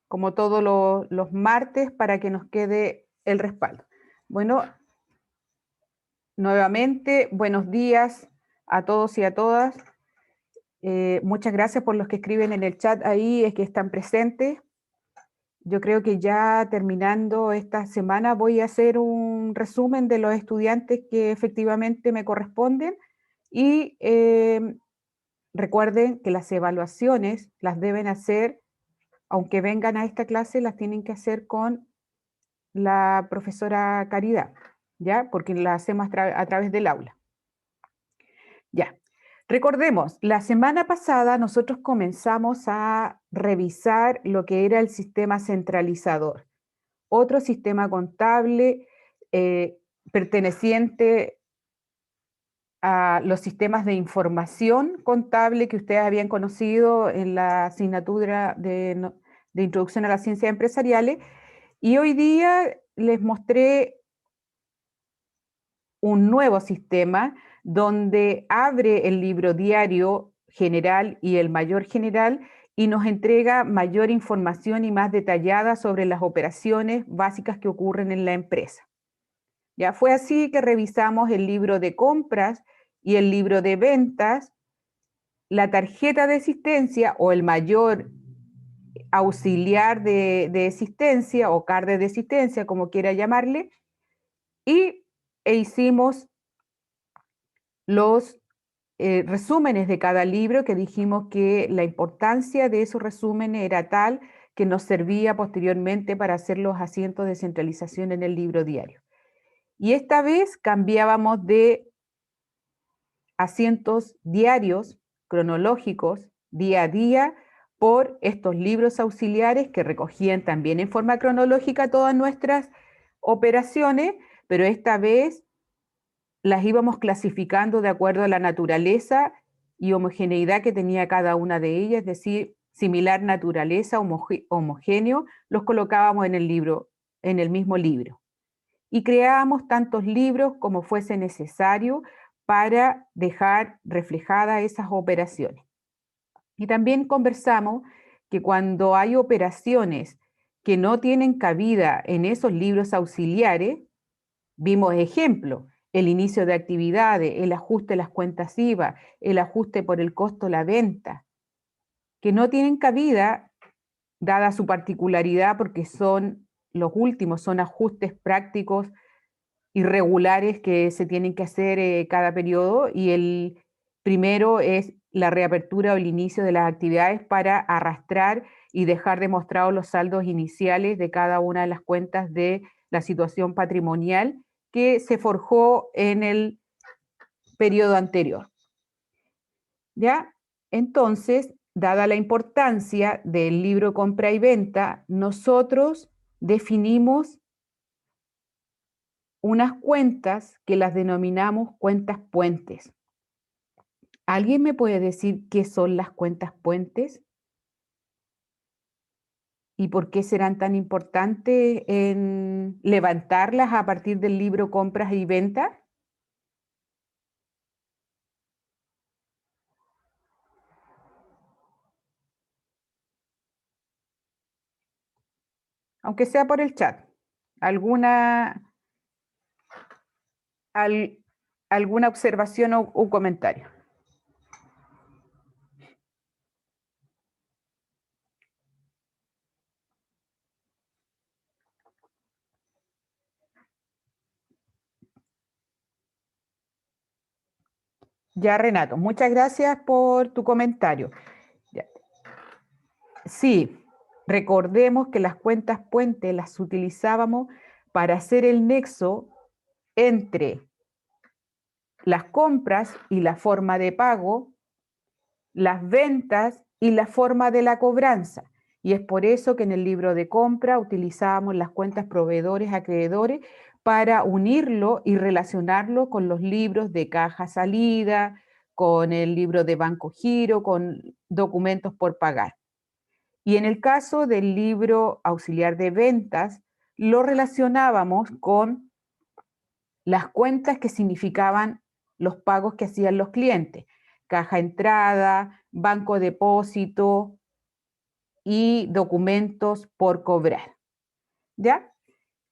como todos los martes, para que nos quede el respaldo. Bueno, nuevamente, buenos días a todos y a todas. Muchas gracias por los que escriben en el chat ahí, es que están presentes. Yo creo que ya terminando esta semana voy a hacer un resumen de los estudiantes que efectivamente me corresponden y recuerden que las evaluaciones las deben hacer, aunque vengan a esta clase, las tienen que hacer con la profesora Caridad, ¿ya? Porque la hacemos a través del aula. Ya. Recordemos, la semana pasada nosotros comenzamos a revisar lo que era el sistema centralizador, otro sistema contable perteneciente a los sistemas de información contable que ustedes habían conocido en la asignatura de Introducción a las Ciencias Empresariales, y hoy día les mostré un nuevo sistema donde abre el libro diario general y el mayor general y nos entrega mayor información y más detallada sobre las operaciones básicas que ocurren en la empresa. Ya fue así que revisamos el libro de compras y el libro de ventas, la tarjeta de existencia o el mayor auxiliar de existencia o CAR de existencia, como quiera llamarle, e hicimos los resúmenes de cada libro, que dijimos que la importancia de esos resúmenes era tal que nos servía posteriormente para hacer los asientos de centralización en el libro diario. Y esta vez cambiábamos de asientos diarios, cronológicos, día a día, por estos libros auxiliares que recogían también en forma cronológica todas nuestras operaciones, pero esta vez las íbamos clasificando de acuerdo a la naturaleza y homogeneidad que tenía cada una de ellas, es decir, similar naturaleza, homogéneo, los colocábamos en el libro, en el mismo libro. Y creábamos tantos libros como fuese necesario para dejar reflejadas esas operaciones. Y también conversamos que cuando hay operaciones que no tienen cabida en esos libros auxiliares, vimos ejemplos, el inicio de actividades, el ajuste de las cuentas IVA, el ajuste por el costo de la venta, que no tienen cabida, dada su particularidad, porque son los últimos, son ajustes prácticos irregulares que se tienen que hacer cada periodo, y el primero es la reapertura o el inicio de las actividades para arrastrar y dejar demostrados los saldos iniciales de cada una de las cuentas de la situación patrimonial que se forjó en el periodo anterior. ¿Ya? Entonces, dada la importancia del libro compra y venta, nosotros definimos unas cuentas que las denominamos cuentas puentes. ¿Alguien me puede decir qué son las cuentas puentes? ¿Y por qué serán tan importantes en levantarlas a partir del libro compras y ventas? Aunque sea por el chat. ¿Alguna, alguna observación o comentario? Ya, Renato, muchas gracias por tu comentario. Ya. Sí, recordemos que las cuentas puente las utilizábamos para hacer el nexo entre las compras y la forma de pago, las ventas y la forma de la cobranza. Y es por eso que en el libro de compra utilizábamos las cuentas proveedores, acreedores, para unirlo y relacionarlo con los libros de caja salida, con el libro de banco giro, con documentos por pagar. Y en el caso del libro auxiliar de ventas, lo relacionábamos con las cuentas que significaban los pagos que hacían los clientes, caja entrada, banco depósito y documentos por cobrar. ¿Ya?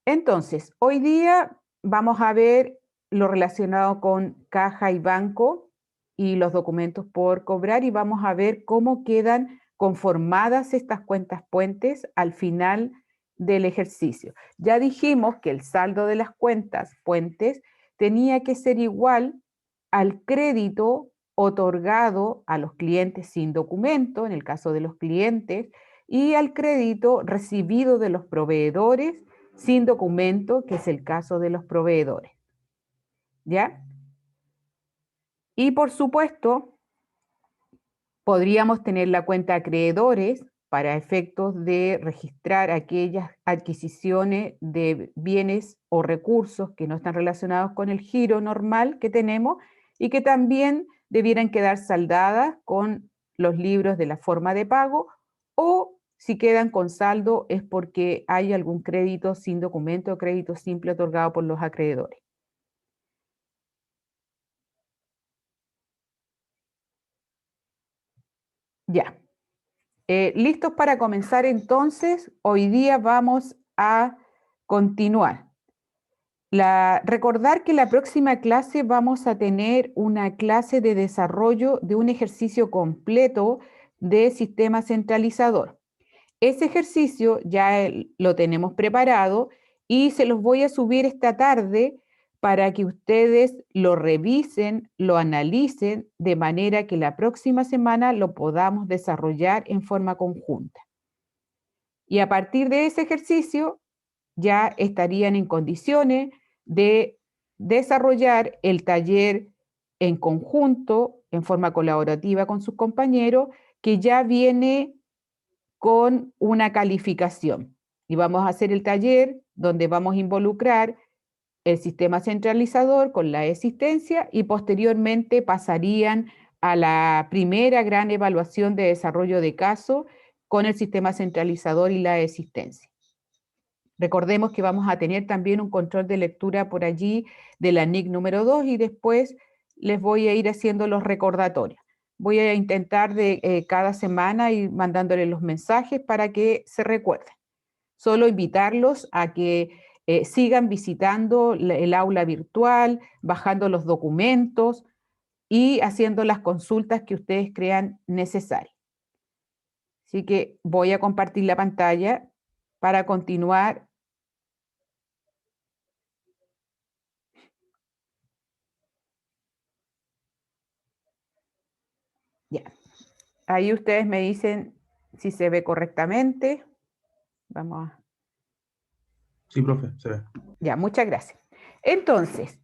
Entonces, hoy día vamos a ver lo relacionado con caja y banco y los documentos por cobrar, y vamos a ver cómo quedan conformadas estas cuentas puentes al final del ejercicio. Ya dijimos que el saldo de las cuentas puentes tenía que ser igual al crédito otorgado a los clientes sin documento, en el caso de los clientes, y al crédito recibido de los proveedores sin documento, que es el caso de los proveedores. ¿Ya? Y por supuesto, podríamos tener la cuenta acreedores para efectos de registrar aquellas adquisiciones de bienes o recursos que no están relacionados con el giro normal que tenemos y que también debieran quedar saldadas con los libros de la forma de pago, o si quedan con saldo es porque hay algún crédito sin documento o crédito simple otorgado por los acreedores. Ya. ¿Listos para comenzar entonces? Hoy día vamos a continuar. Recordar que la próxima clase vamos a tener una clase de desarrollo de un ejercicio completo de sistema centralizador. Ese ejercicio ya lo tenemos preparado y se los voy a subir esta tarde para que ustedes lo revisen, lo analicen, de manera que la próxima semana lo podamos desarrollar en forma conjunta. Y a partir de ese ejercicio ya estarían en condiciones de desarrollar el taller en conjunto, en forma colaborativa con sus compañeros, que ya viene con una calificación. Y vamos a hacer el taller donde vamos a involucrar el sistema centralizador con la existencia, y posteriormente pasarían a la primera gran evaluación de desarrollo de caso con el sistema centralizador y la existencia. Recordemos que vamos a tener también un control de lectura por allí de la NIC número 2, y después les voy a ir haciendo los recordatorios. Voy a intentar de cada semana ir mandándoles los mensajes para que se recuerden. Solo invitarlos a que sigan visitando el aula virtual, bajando los documentos y haciendo las consultas que ustedes crean necesarias. Así que voy a compartir la pantalla para continuar. Ya. Ahí ustedes me dicen si se ve correctamente. Vamos a... Sí, profe, se ve. Ya, muchas gracias. Entonces,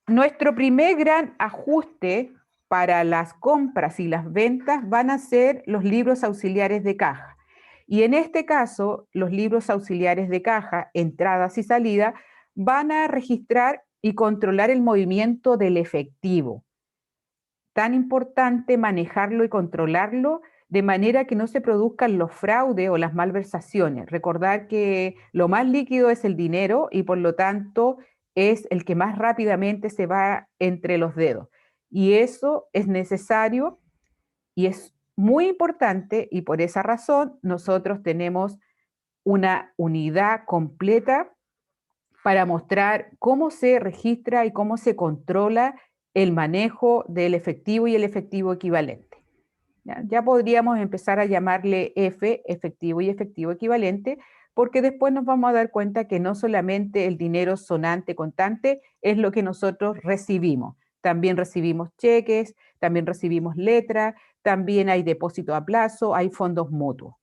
nuestro primer gran ajuste para las compras y las ventas van a ser los libros auxiliares de caja. Y en este caso, los libros auxiliares de caja, entradas y salidas, van a registrar y controlar el movimiento del efectivo. Tan importante manejarlo y controlarlo de manera que no se produzcan los fraudes o las malversaciones. Recordar que lo más líquido es el dinero y por lo tanto es el que más rápidamente se va entre los dedos. Y eso es necesario y es muy importante, y por esa razón nosotros tenemos una unidad completa para mostrar cómo se registra y cómo se controla el manejo del efectivo y el efectivo equivalente. Ya podríamos empezar a llamarle F, efectivo y efectivo equivalente, porque después nos vamos a dar cuenta que no solamente el dinero sonante, contante, es lo que nosotros recibimos. También recibimos cheques, también recibimos letras, también hay depósito a plazo, hay fondos mutuos.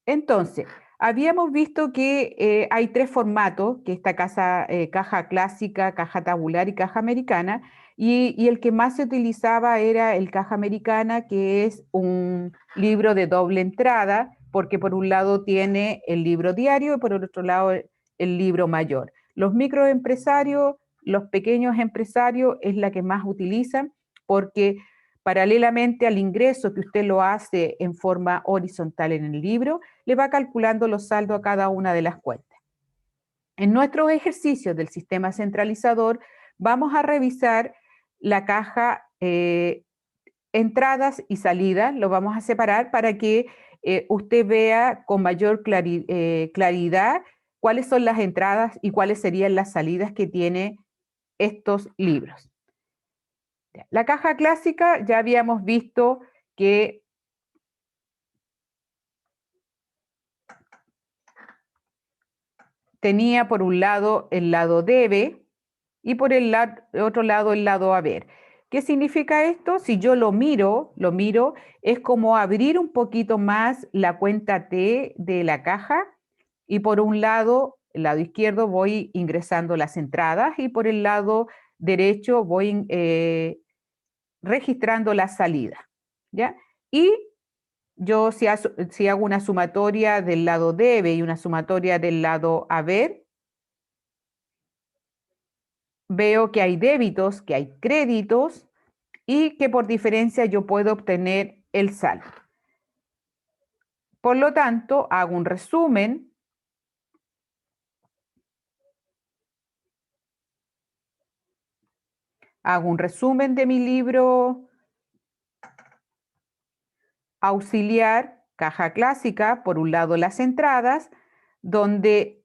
Entonces, habíamos visto que hay tres formatos, que esta caja clásica, caja tabular y caja americana, y el que más se utilizaba era el caja americana, que es un libro de doble entrada, porque por un lado tiene el libro diario y por el otro lado el libro mayor. Los microempresarios, los pequeños empresarios es la que más utilizan, porque paralelamente al ingreso que usted lo hace en forma horizontal en el libro, le va calculando los saldos a cada una de las cuentas. En nuestros ejercicios del sistema centralizador vamos a revisar la caja entradas y salidas, lo vamos a separar para que usted vea con mayor claridad cuáles son las entradas y cuáles serían las salidas que tiene estos libros. La caja clásica ya habíamos visto que tenía por un lado el lado debe y por el otro lado el lado haber. ¿Qué significa esto? Si yo lo miro, es como abrir un poquito más la cuenta T de la caja y por un lado, el lado izquierdo, voy ingresando las entradas y por el lado derecho voy registrando la salida, ¿ya? Y yo si hago una sumatoria del lado debe y una sumatoria del lado haber, veo que hay débitos, que hay créditos y que por diferencia yo puedo obtener el saldo. Por lo tanto, hago un resumen. Hago un resumen de mi libro auxiliar, caja clásica, por un lado las entradas, donde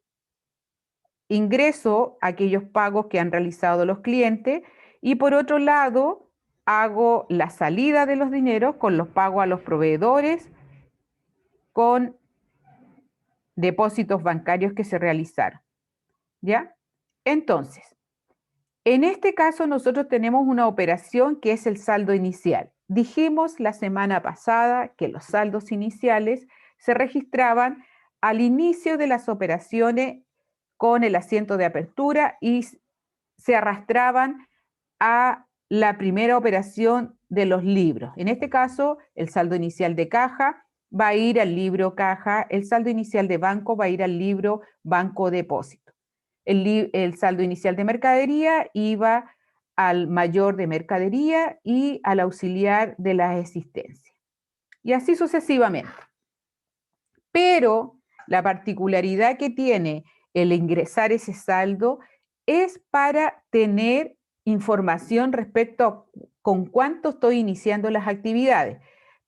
ingreso aquellos pagos que han realizado los clientes y por otro lado hago la salida de los dineros con los pagos a los proveedores, con depósitos bancarios que se realizaron. ¿Ya? Entonces, en este caso nosotros tenemos una operación que es el saldo inicial. Dijimos la semana pasada que los saldos iniciales se registraban al inicio de las operaciones con el asiento de apertura y se arrastraban a la primera operación de los libros. En este caso, el saldo inicial de caja va a ir al libro caja, el saldo inicial de banco va a ir al libro banco depósito. El saldo inicial de mercadería iba al mayor de mercadería y al auxiliar de la existencia. Y así sucesivamente. Pero la particularidad que tiene el ingresar ese saldo es para tener información respecto a con cuánto estoy iniciando las actividades.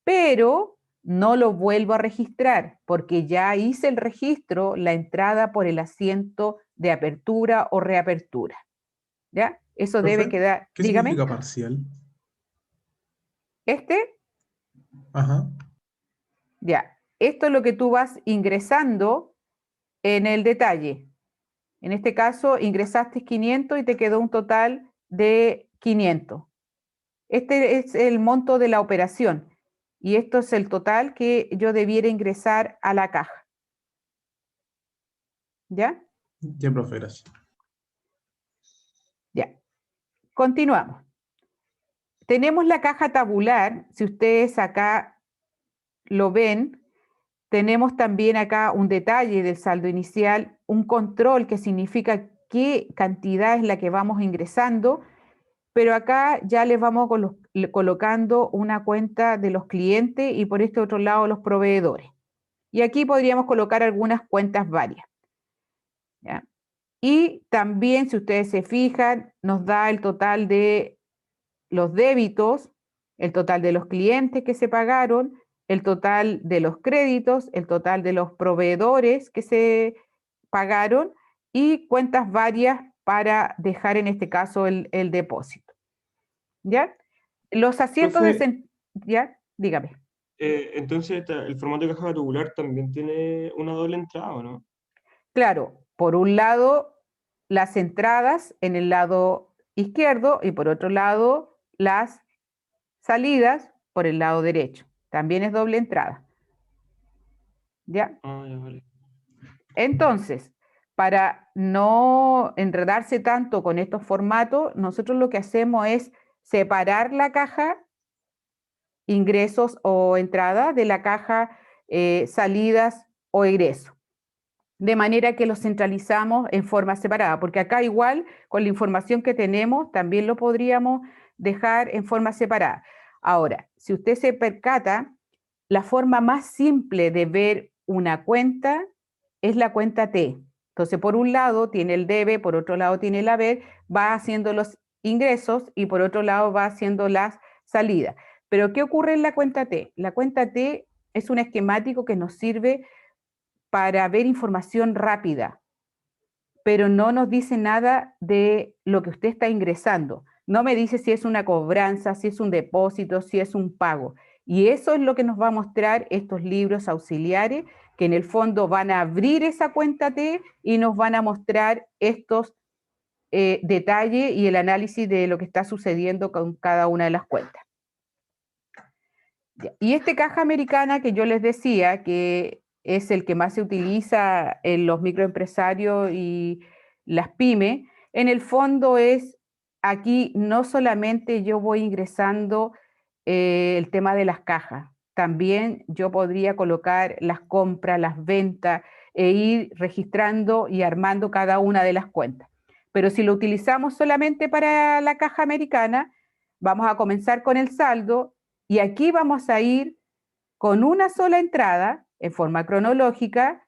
Pero no lo vuelvo a registrar porque ya hice el registro, la entrada por el asiento de apertura o reapertura. ¿Ya? Eso debe Profe, quedar. ¿qué Dígame. significa parcial? Este, Ajá. ya. Esto es lo que tú vas ingresando en el detalle. En este caso, ingresaste 500 y te quedó un total de 500. Este es el monto de la operación y esto es el total que yo debiera ingresar a la caja. ¿Ya? Ya, profe, gracias. Ya. Continuamos. Tenemos la caja tabular. Si ustedes acá lo ven, tenemos también acá un detalle del saldo inicial, un control que significa qué cantidad es la que vamos ingresando, pero acá ya les vamos colocando una cuenta de los clientes y por este otro lado los proveedores. Y aquí podríamos colocar algunas cuentas varias. ¿Ya? Y también, si ustedes se fijan, nos da el total de los débitos, el total de los clientes que se pagaron, el total de los créditos, el total de los proveedores que se pagaron y cuentas varias para dejar en este caso el depósito. ¿Ya? Los asientos Profe, ¿ya? Dígame. entonces el formato de caja tabular también tiene una doble entrada, ¿o no? Claro, por un lado las entradas en el lado izquierdo y por otro lado las salidas por el lado derecho. También es doble entrada. ¿Ya? Ah, ya vale. Entonces, para no enredarse tanto con estos formatos, nosotros lo que hacemos es separar la caja ingresos o entrada de la caja salidas o egreso. De manera que los centralizamos en forma separada, porque acá igual con la información que tenemos también lo podríamos dejar en forma separada. Ahora, si usted se percata, la forma más simple de ver una cuenta es la cuenta T. Entonces, por un lado tiene el debe, por otro lado tiene el haber, va haciendo los ingresos y por otro lado va haciendo las salidas. Pero ¿qué ocurre en la cuenta T? La cuenta T es un esquemático que nos sirve para ver información rápida, pero no nos dice nada de lo que usted está ingresando. No me dice si es una cobranza, si es un depósito, si es un pago. Y eso es lo que nos va a mostrar estos libros auxiliares, que en el fondo van a abrir esa cuenta T y nos van a mostrar estos detalles y el análisis de lo que está sucediendo con cada una de las cuentas. Y este caja americana que yo les decía, que es el que más se utiliza en los microempresarios y las pymes, en el fondo es, aquí no solamente yo voy ingresando el tema de las cajas, también yo podría colocar las compras, las ventas e ir registrando y armando cada una de las cuentas. Pero si lo utilizamos solamente para la caja americana, vamos a comenzar con el saldo y aquí vamos a ir con una sola entrada en forma cronológica,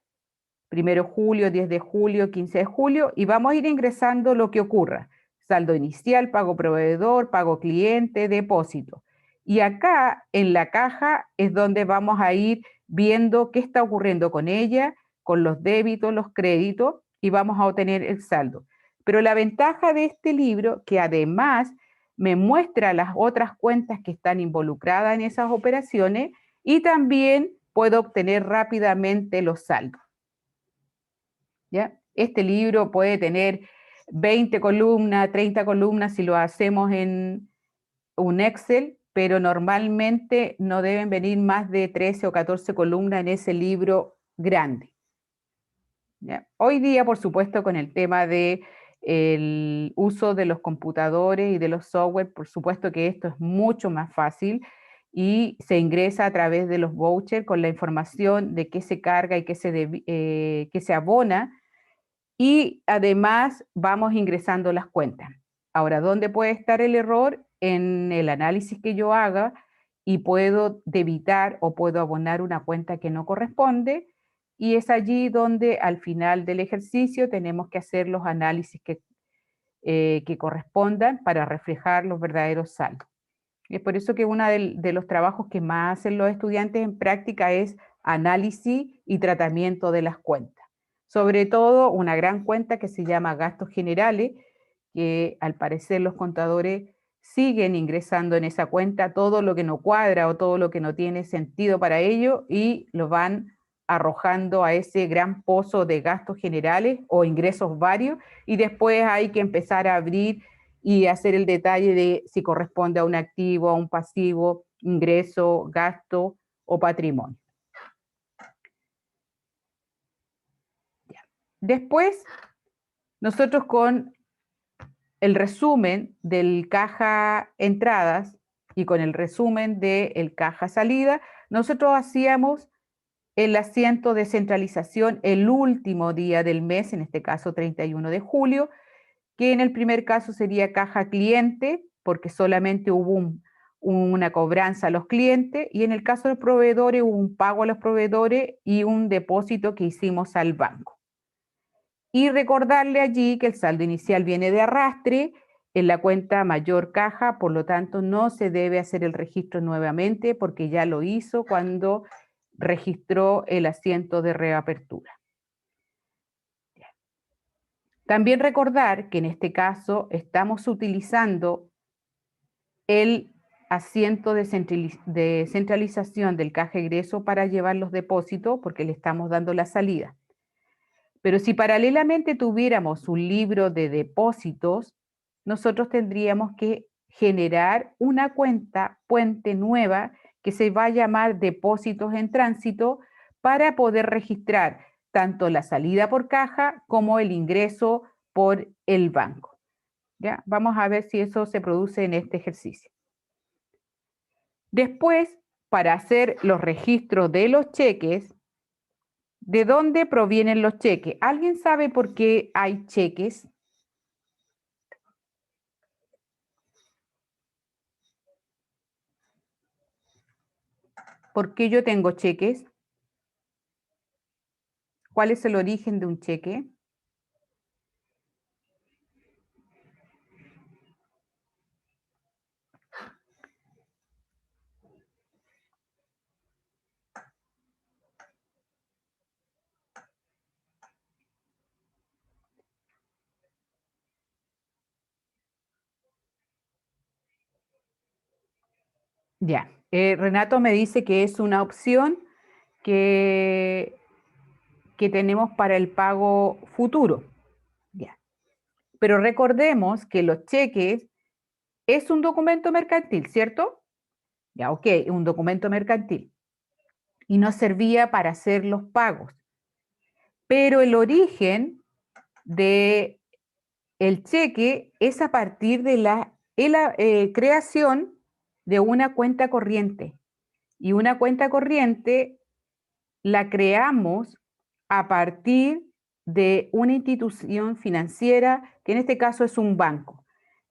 1 de julio, 10 de julio, 15 de julio, y vamos a ir ingresando lo que ocurra. Saldo inicial, pago proveedor, pago cliente, depósito. Y acá en la caja es donde vamos a ir viendo qué está ocurriendo con ella, con los débitos, los créditos, y vamos a obtener el saldo. Pero la ventaja de este libro, que además me muestra las otras cuentas que están involucradas en esas operaciones y también puedo obtener rápidamente los saldos. ¿Ya? Este libro puede tener 20 columnas, 30 columnas si lo hacemos en un Excel, pero normalmente no deben venir más de 13 o 14 columnas en ese libro grande. ¿Ya? Hoy día, por supuesto, con el tema de el uso de los computadores y de los software, por supuesto que esto es mucho más fácil y se ingresa a través de los vouchers con la información de qué se carga y qué se abona, y además vamos ingresando las cuentas. Ahora, ¿dónde puede estar el error? En el análisis que yo haga y puedo debitar o puedo abonar una cuenta que no corresponde, y es allí donde al final del ejercicio tenemos que hacer los análisis que correspondan para reflejar los verdaderos saldos. Y es por eso que uno de los trabajos que más hacen los estudiantes en práctica es análisis y tratamiento de las cuentas. Sobre todo una gran cuenta que se llama gastos generales, que al parecer los contadores siguen ingresando en esa cuenta todo lo que no cuadra o todo lo que no tiene sentido para ello y lo van arrojando a ese gran pozo de gastos generales o ingresos varios, y después hay que empezar a abrir y hacer el detalle de si corresponde a un activo, a un pasivo, ingreso, gasto o patrimonio. Después, nosotros con el resumen del caja entradas y con el resumen del caja salida, nosotros hacíamos el asiento de centralización el último día del mes, en este caso 31 de julio, que en el primer caso sería caja cliente, porque solamente hubo una cobranza a los clientes, y en el caso de proveedores hubo un pago a los proveedores y un depósito que hicimos al banco. Y recordarle allí que el saldo inicial viene de arrastre en la cuenta mayor caja, por lo tanto no se debe hacer el registro nuevamente porque ya lo hizo cuando registró el asiento de reapertura. También recordar que en este caso estamos utilizando el asiento de centralización del caja egreso para llevar los depósitos porque le estamos dando la salida. Pero si paralelamente tuviéramos un libro de depósitos, nosotros tendríamos que generar una cuenta puente nueva que se va a llamar depósitos en tránsito para poder registrar tanto la salida por caja como el ingreso por el banco. ¿Ya? Vamos a ver si eso se produce en este ejercicio. Después, para hacer los registros de los cheques, ¿de dónde provienen los cheques? ¿Alguien sabe por qué hay cheques? ¿Por qué yo tengo cheques? ¿Cuál es el origen de un cheque? Ya. Renato me dice que es una opción que tenemos para el pago futuro. Ya. Pero recordemos que los cheques es un documento mercantil, ¿cierto? Ya, ok, un documento mercantil. Y nos servía para hacer los pagos. Pero el origen de el cheque es a partir de la creación de una cuenta corriente. Y una cuenta corriente la creamos a partir de una institución financiera, que en este caso es un banco.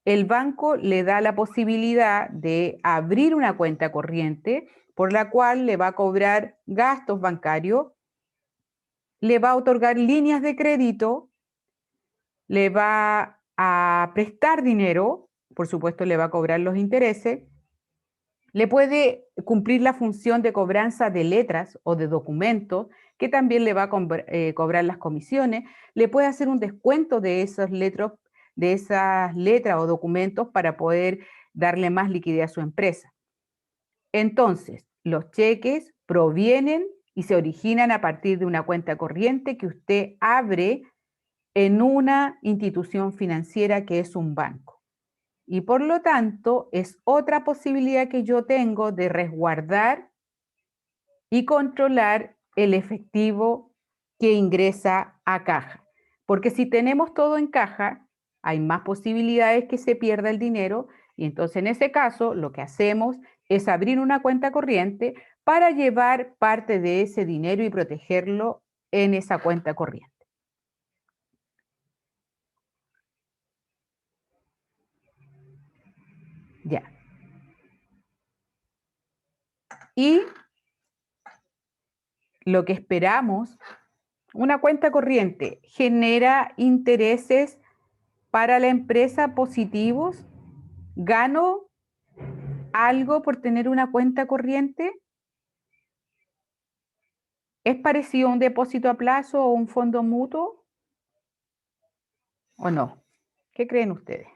El banco le da la posibilidad de abrir una cuenta corriente por la cual le va a cobrar gastos bancarios, le va a otorgar líneas de crédito, le va a prestar dinero, por supuesto le va a cobrar los intereses, le puede cumplir la función de cobranza de letras o de documentos, que también le va a cobrar las comisiones, le puede hacer un descuento de esas letras o documentos para poder darle más liquidez a su empresa. Entonces, los cheques provienen y se originan a partir de una cuenta corriente que usted abre en una institución financiera que es un banco. Y por lo tanto, es otra posibilidad que yo tengo de resguardar y controlar el efectivo que ingresa a caja. Porque si tenemos todo en caja, hay más posibilidades que se pierda el dinero y entonces en ese caso lo que hacemos es abrir una cuenta corriente para llevar parte de ese dinero y protegerlo en esa cuenta corriente. Ya. Y lo que esperamos, una cuenta corriente genera intereses para la empresa positivos. ¿Gano algo por tener una cuenta corriente? ¿Es parecido a un depósito a plazo o un fondo mutuo? ¿O no? ¿Qué creen ustedes?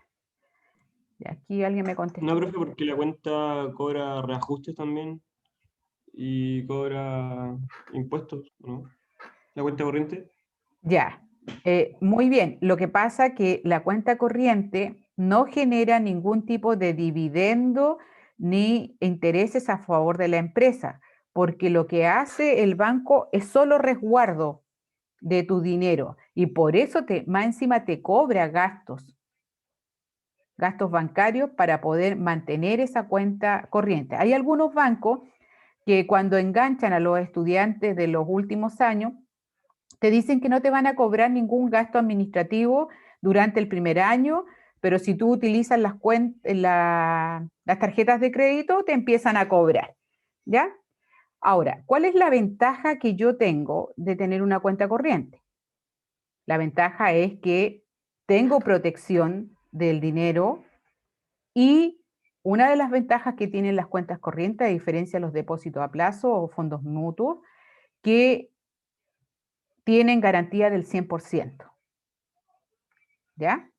Y aquí alguien me contestó. No, profe, porque la cuenta cobra reajustes también y cobra impuestos, ¿no? La cuenta corriente. Ya, muy bien. Lo que pasa es que la cuenta corriente no genera ningún tipo de dividendo ni intereses a favor de la empresa, porque lo que hace el banco es solo resguardo de tu dinero y por eso más encima te cobra gastos bancarios para poder mantener esa cuenta corriente. Hay algunos bancos que cuando enganchan a los estudiantes de los últimos años, te dicen que no te van a cobrar ningún gasto administrativo durante el primer año, pero si tú utilizas las tarjetas de crédito, te empiezan a cobrar, ¿ya? Ahora, ¿cuál es la ventaja que yo tengo de tener una cuenta corriente? La ventaja es que tengo protección del dinero y una de las ventajas que tienen las cuentas corrientes, a diferencia de los depósitos a plazo o fondos mutuos, que tienen garantía del 100%. ¿Ya?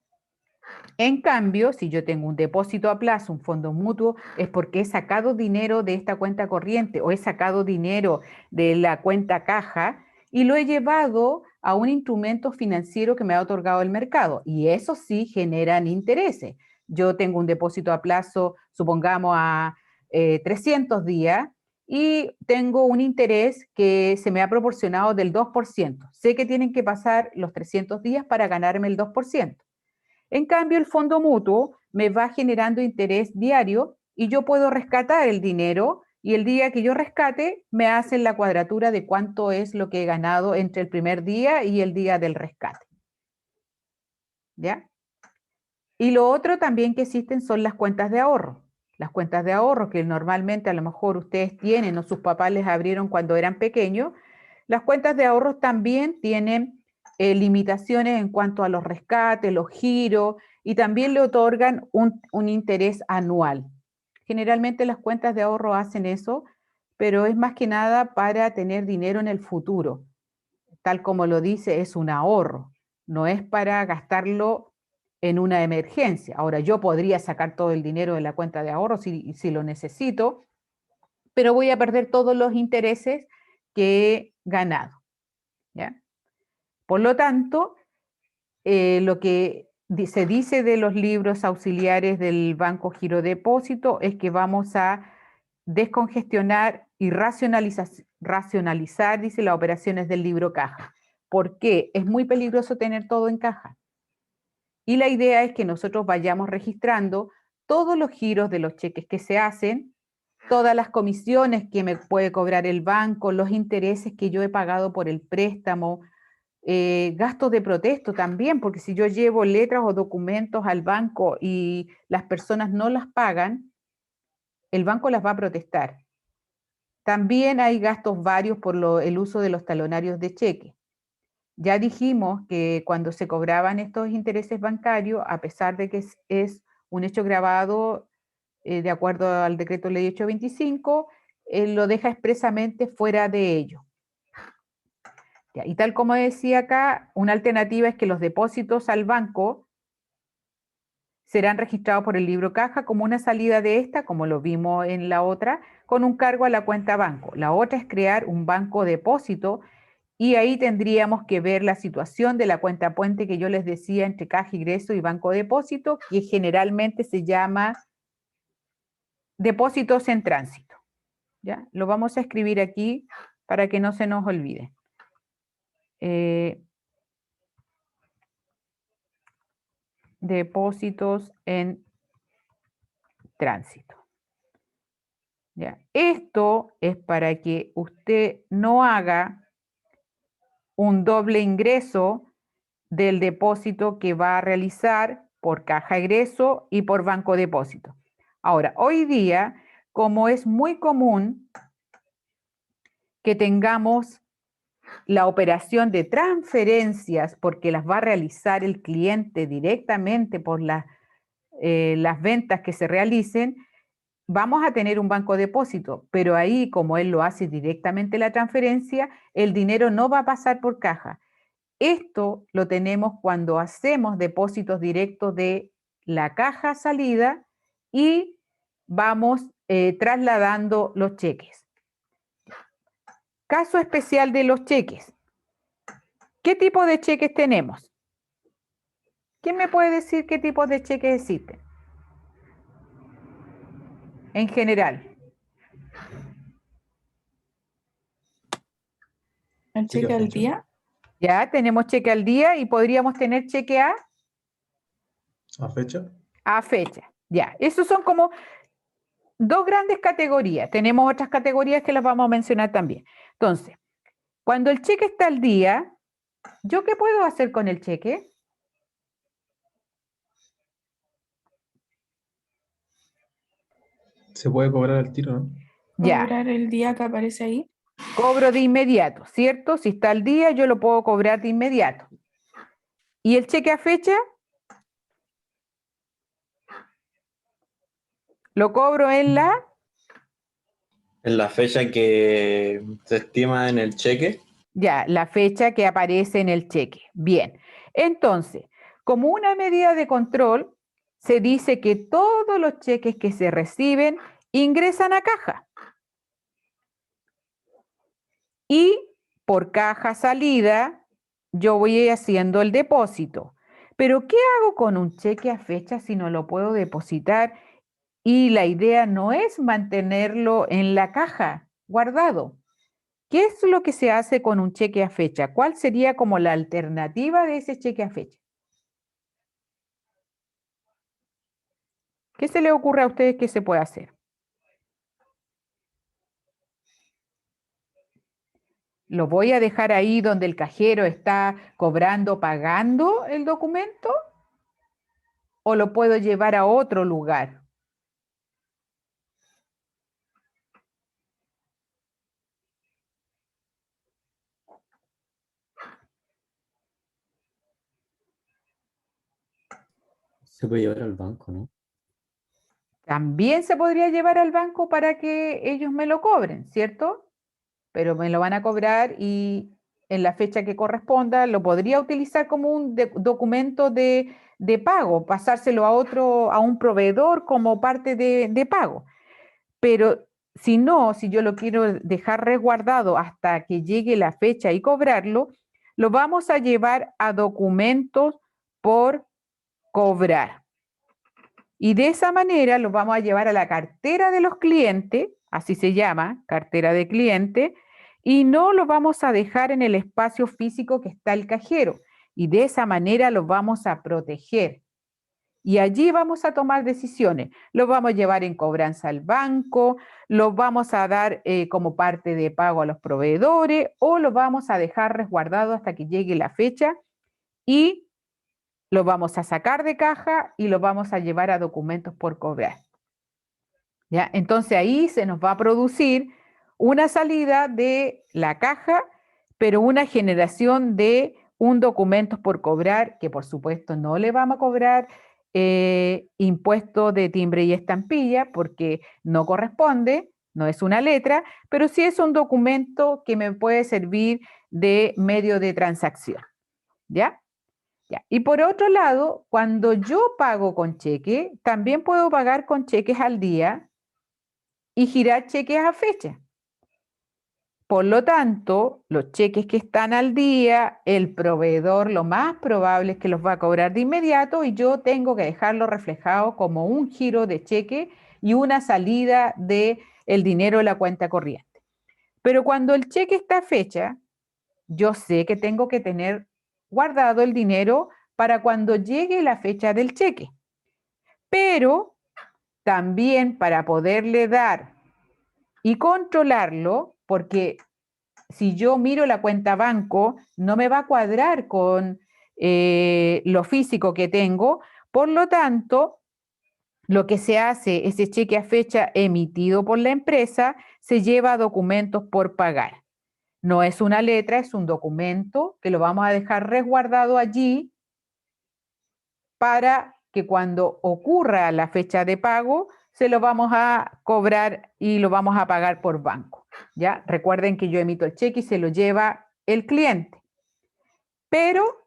En cambio, si yo tengo un depósito a plazo, un fondo mutuo, es porque he sacado dinero de esta cuenta corriente o he sacado dinero de la cuenta caja y lo he llevado a un instrumento financiero que me ha otorgado el mercado. Y eso sí generan intereses. Yo tengo un depósito a plazo, supongamos a 300 días, y tengo un interés que se me ha proporcionado del 2%. Sé que tienen que pasar los 300 días para ganarme el 2%. En cambio, el fondo mutuo me va generando interés diario y yo puedo rescatar el dinero y el día que yo rescate me hacen la cuadratura de cuánto es lo que he ganado entre el primer día y el día del rescate. ¿Ya? Y lo otro también que existen son las cuentas de ahorro. Las cuentas de ahorro que normalmente a lo mejor ustedes tienen o sus papás les abrieron cuando eran pequeños. Las cuentas de ahorro también tienen limitaciones en cuanto a los rescates, los giros y también le otorgan un interés anual. Generalmente las cuentas de ahorro hacen eso, pero es más que nada para tener dinero en el futuro. Tal como lo dice, es un ahorro, no es para gastarlo en una emergencia. Ahora, yo podría sacar todo el dinero de la cuenta de ahorro si lo necesito, pero voy a perder todos los intereses que he ganado, ¿ya? Por lo tanto, lo que se dice de los libros auxiliares del Banco Giro Depósito es que vamos a descongestionar y racionalizar, dice, las operaciones del libro caja. ¿Por qué? Es muy peligroso tener todo en caja. Y la idea es que nosotros vayamos registrando todos los giros de los cheques que se hacen, todas las comisiones que me puede cobrar el banco, los intereses que yo he pagado por el préstamo, gastos de protesto también, porque si yo llevo letras o documentos al banco y las personas no las pagan, el banco las va a protestar. También hay gastos varios por el uso de los talonarios de cheque. Ya dijimos que cuando se cobraban estos intereses bancarios, a pesar de que es un hecho grabado de acuerdo al decreto ley 825, lo deja expresamente fuera de ello. Ya, y tal como decía acá, una alternativa es que los depósitos al banco serán registrados por el libro caja como una salida de esta, como lo vimos en la otra, con un cargo a la cuenta banco. La otra es crear un banco depósito y ahí tendríamos que ver la situación de la cuenta puente que yo les decía entre caja ingreso y banco depósito, que generalmente se llama depósitos en tránsito. ¿Ya? Lo vamos a escribir aquí para que no se nos olvide. Depósitos en tránsito. ¿Ya? Esto es para que usted no haga un doble ingreso del depósito que va a realizar por caja egreso y por banco depósito. Ahora, hoy día, como es muy común que tengamos la operación de transferencias porque las va a realizar el cliente directamente por las ventas que se realicen, vamos a tener un banco depósito, pero ahí como él lo hace directamente la transferencia, el dinero no va a pasar por caja. Esto lo tenemos cuando hacemos depósitos directos de la caja salida y vamos trasladando los cheques. Caso especial de los cheques. ¿Qué tipo de cheques tenemos? ¿Quién me puede decir qué tipos de cheques existen? En general. ¿El cheque al día? Ya tenemos cheque al día y podríamos tener cheque ¿A fecha? a fecha. Ya, esos son como dos grandes categorías. Tenemos otras categorías que las vamos a mencionar también. Entonces, cuando el cheque está al día, ¿yo qué puedo hacer con el cheque? Se puede cobrar al tiro, ¿no? Ya, ¿Cobrar el día que aparece ahí? cobro de inmediato, ¿cierto? Si está al día, yo lo puedo cobrar de inmediato. ¿Y el cheque a fecha? Lo cobro en la... En la fecha que se estima en el cheque. Ya, la fecha que aparece en el cheque. Bien. Entonces, como una medida de control, se dice que todos los cheques que se reciben ingresan a caja. Y por caja salida, yo voy haciendo el depósito. Pero ¿qué hago con un cheque a fecha si no lo puedo depositar? Y la idea no es mantenerlo en la caja guardado. ¿Qué es lo que se hace con un cheque a fecha? ¿Cuál sería como la alternativa de ese cheque a fecha? ¿Qué se le ocurre a ustedes que se puede hacer? ¿Lo voy a dejar ahí donde el cajero está cobrando, pagando el documento? ¿O lo puedo llevar a otro lugar? Se puede llevar al banco, ¿no? También se podría llevar al banco para que ellos me lo cobren, ¿cierto? Pero me lo van a cobrar y en la fecha que corresponda, lo podría utilizar como un documento de pago, pasárselo a un proveedor como parte de pago. Pero si no, si yo lo quiero dejar resguardado hasta que llegue la fecha y cobrarlo, lo vamos a llevar a documentos por cobrar. Y de esa manera lo vamos a llevar a la cartera de los clientes, así se llama, cartera de cliente, y no lo vamos a dejar en el espacio físico que está el cajero. Y de esa manera lo vamos a proteger. Y allí vamos a tomar decisiones. Lo vamos a llevar en cobranza al banco, lo vamos a dar como parte de pago a los proveedores o lo vamos a dejar resguardado hasta que llegue la fecha y lo vamos a sacar de caja y lo vamos a llevar a documentos por cobrar. ¿Ya? Entonces ahí se nos va a producir una salida de la caja, pero una generación de un documento por cobrar que por supuesto no le vamos a cobrar impuesto de timbre y estampilla porque no corresponde, no es una letra, pero sí es un documento que me puede servir de medio de transacción. ¿Ya? Ya. Y por otro lado, cuando yo pago con cheque, también puedo pagar con cheques al día y girar cheques a fecha. Por lo tanto, los cheques que están al día, el proveedor lo más probable es que los va a cobrar de inmediato y yo tengo que dejarlo reflejado como un giro de cheque y una salida del dinero de la cuenta corriente. Pero cuando el cheque está a fecha, yo sé que tengo que tener guardado el dinero para cuando llegue la fecha del cheque. Pero también para poderle dar y controlarlo, porque si yo miro la cuenta banco, no me va a cuadrar con lo físico que tengo. Por lo tanto, lo que se hace, ese cheque a fecha emitido por la empresa, se lleva a documentos por pagar. No es una letra, es un documento que lo vamos a dejar resguardado allí para que cuando ocurra la fecha de pago, se lo vamos a cobrar y lo vamos a pagar por banco. ¿Ya? Recuerden que yo emito el cheque y se lo lleva el cliente. Pero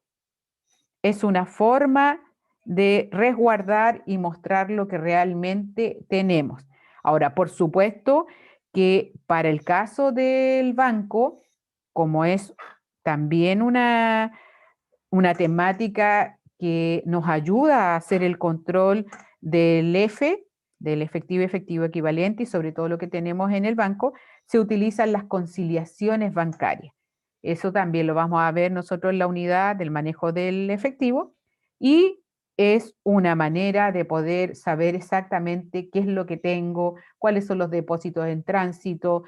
es una forma de resguardar y mostrar lo que realmente tenemos. Ahora, por supuesto que para el caso del banco, como es también una temática que nos ayuda a hacer el control del del efectivo equivalente y sobre todo lo que tenemos en el banco, se utilizan las conciliaciones bancarias. Eso también lo vamos a ver nosotros en la unidad del manejo del efectivo y es una manera de poder saber exactamente qué es lo que tengo, cuáles son los depósitos en tránsito,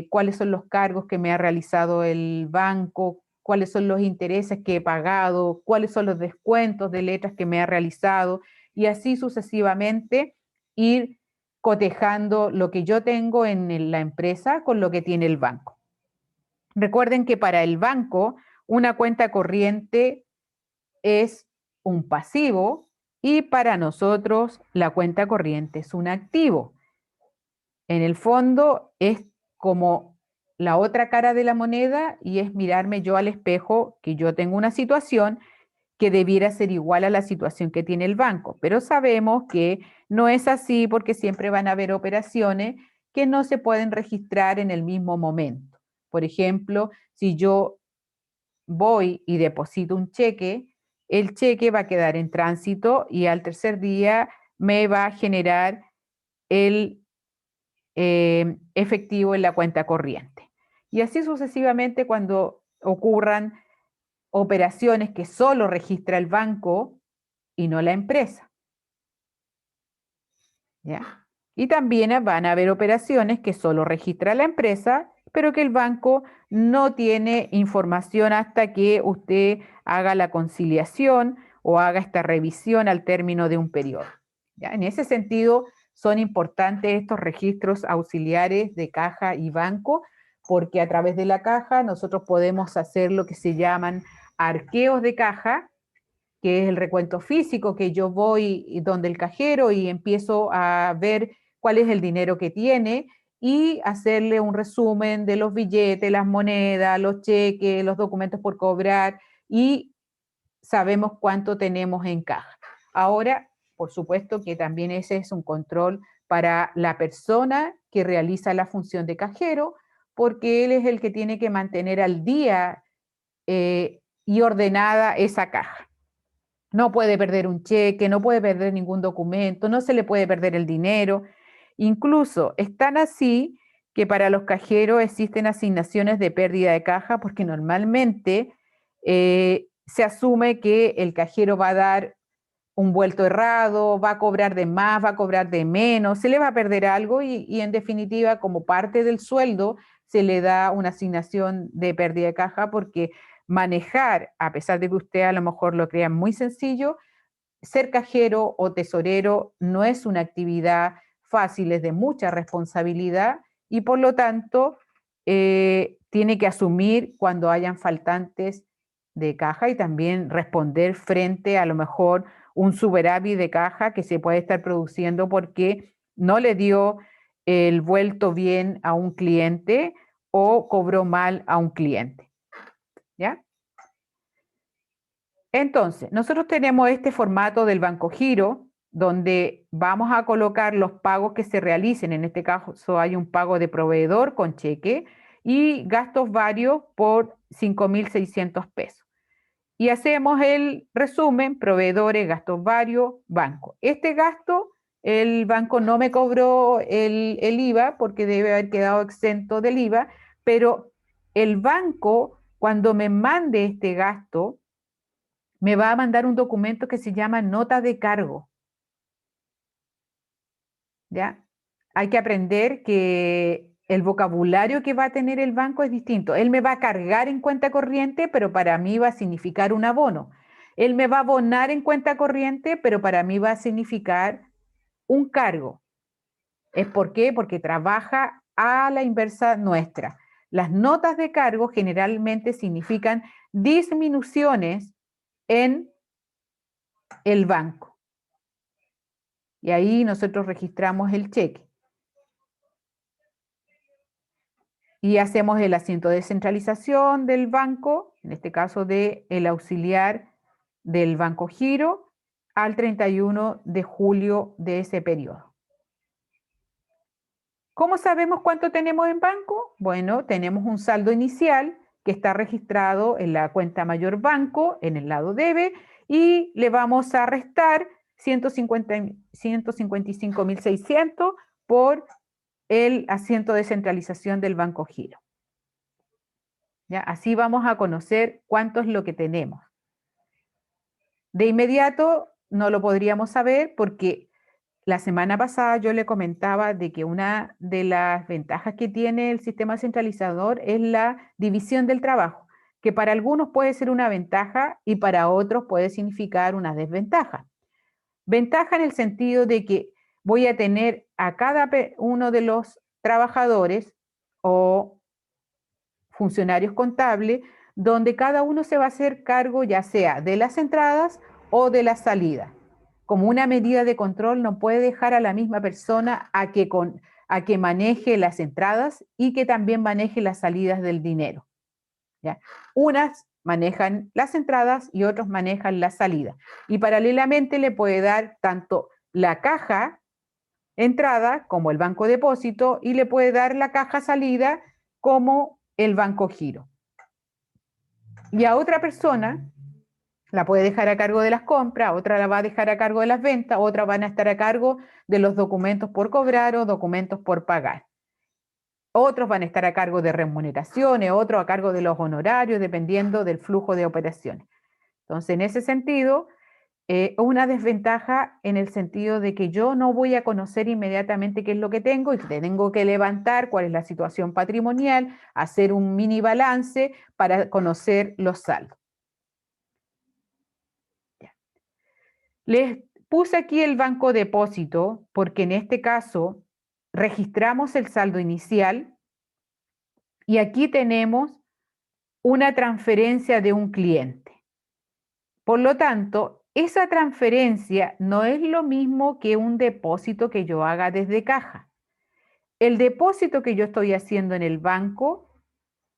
cuáles son los cargos que me ha realizado el banco, cuáles son los intereses que he pagado, cuáles son los descuentos de letras que me ha realizado y así sucesivamente ir cotejando lo que yo tengo en la empresa con lo que tiene el banco. Recuerden que para el banco una cuenta corriente es un pasivo y para nosotros la cuenta corriente es un activo. En el fondo es como la otra cara de la moneda y es mirarme yo al espejo que yo tengo una situación que debiera ser igual a la situación que tiene el banco, pero sabemos que no es así porque siempre van a haber operaciones que no se pueden registrar en el mismo momento. Por ejemplo, si yo voy y deposito un cheque, el cheque va a quedar en tránsito y al tercer día me va a generar el efectivo en la cuenta corriente. Y así sucesivamente cuando ocurran operaciones que solo registra el banco y no la empresa. ¿Ya? Y también van a haber operaciones que solo registra la empresa, pero que el banco no tiene información hasta que usted haga la conciliación o haga esta revisión al término de un periodo. ¿Ya? En ese sentido, son importantes estos registros auxiliares de caja y banco, porque a través de la caja nosotros podemos hacer lo que se llaman arqueos de caja, que es el recuento físico, que yo voy donde el cajero y empiezo a ver cuál es el dinero que tiene y hacerle un resumen de los billetes, las monedas, los cheques, los documentos por cobrar y sabemos cuánto tenemos en caja. Ahora, por supuesto que también ese es un control para la persona que realiza la función de cajero, porque él es el que tiene que mantener al día y ordenada esa caja. No puede perder un cheque, no puede perder ningún documento, no se le puede perder el dinero. Incluso es tan así que para los cajeros existen asignaciones de pérdida de caja porque normalmente se asume que el cajero va a dar un vuelto errado, va a cobrar de más, va a cobrar de menos, se le va a perder algo y en definitiva como parte del sueldo se le da una asignación de pérdida de caja porque manejar, a pesar de que usted a lo mejor lo crea muy sencillo, ser cajero o tesorero no es una actividad fácil, es de mucha responsabilidad y por lo tanto tiene que asumir cuando hayan faltantes de caja y también responder frente a lo mejor un superávit de caja que se puede estar produciendo porque no le dio el vuelto bien a un cliente o cobró mal a un cliente. ¿Ya? Entonces, nosotros tenemos este formato del Banco Giro, donde vamos a colocar los pagos que se realicen. En este caso hay un pago de proveedor con cheque y gastos varios por 5.600 pesos. Y hacemos el resumen, proveedores, gastos varios, banco. Este gasto, el banco no me cobró el IVA porque debe haber quedado exento del IVA, pero el banco, cuando me mande este gasto, me va a mandar un documento que se llama nota de cargo. ¿Ya? Hay que aprender que el vocabulario que va a tener el banco es distinto. Él me va a cargar en cuenta corriente, pero para mí va a significar un abono. Él me va a abonar en cuenta corriente, pero para mí va a significar un cargo. ¿Es por qué? Porque trabaja a la inversa nuestra. Las notas de cargo generalmente significan disminuciones en el banco. Y ahí nosotros registramos el cheque. Y hacemos el asiento de centralización del banco, en este caso del auxiliar del Banco Giro, al 31 de julio de ese periodo. ¿Cómo sabemos cuánto tenemos en banco? Bueno, tenemos un saldo inicial que está registrado en la cuenta mayor banco, en el lado debe, y le vamos a restar 155.600 por el asiento de centralización del Banco Giro. ¿Ya? Así vamos a conocer cuánto es lo que tenemos. De inmediato no lo podríamos saber porque la semana pasada yo le comentaba de que una de las ventajas que tiene el sistema centralizador es la división del trabajo, que para algunos puede ser una ventaja y para otros puede significar una desventaja. Ventaja en el sentido de que voy a tener a cada uno de los trabajadores o funcionarios contables, donde cada uno se va a hacer cargo ya sea de las entradas o de las salidas. Como una medida de control no puede dejar a la misma persona a que maneje las entradas y que también maneje las salidas del dinero. ¿Ya? Unas manejan las entradas y otros manejan las salidas. Y paralelamente le puede dar tanto la caja entrada como el banco depósito y le puede dar la caja salida como el Banco Giro. Y a otra persona la puede dejar a cargo de las compras, otra la va a dejar a cargo de las ventas, otra van a estar a cargo de los documentos por cobrar o documentos por pagar. Otros van a estar a cargo de remuneraciones, otros a cargo de los honorarios, dependiendo del flujo de operaciones. Entonces, en ese sentido, una desventaja en el sentido de que yo no voy a conocer inmediatamente qué es lo que tengo y tengo que levantar cuál es la situación patrimonial, hacer un mini balance para conocer los saldos. Ya. Les puse aquí el banco depósito porque en este caso registramos el saldo inicial y aquí tenemos una transferencia de un cliente. Por lo tanto, esa transferencia no es lo mismo que un depósito que yo haga desde caja. el depósito que yo estoy haciendo en el banco,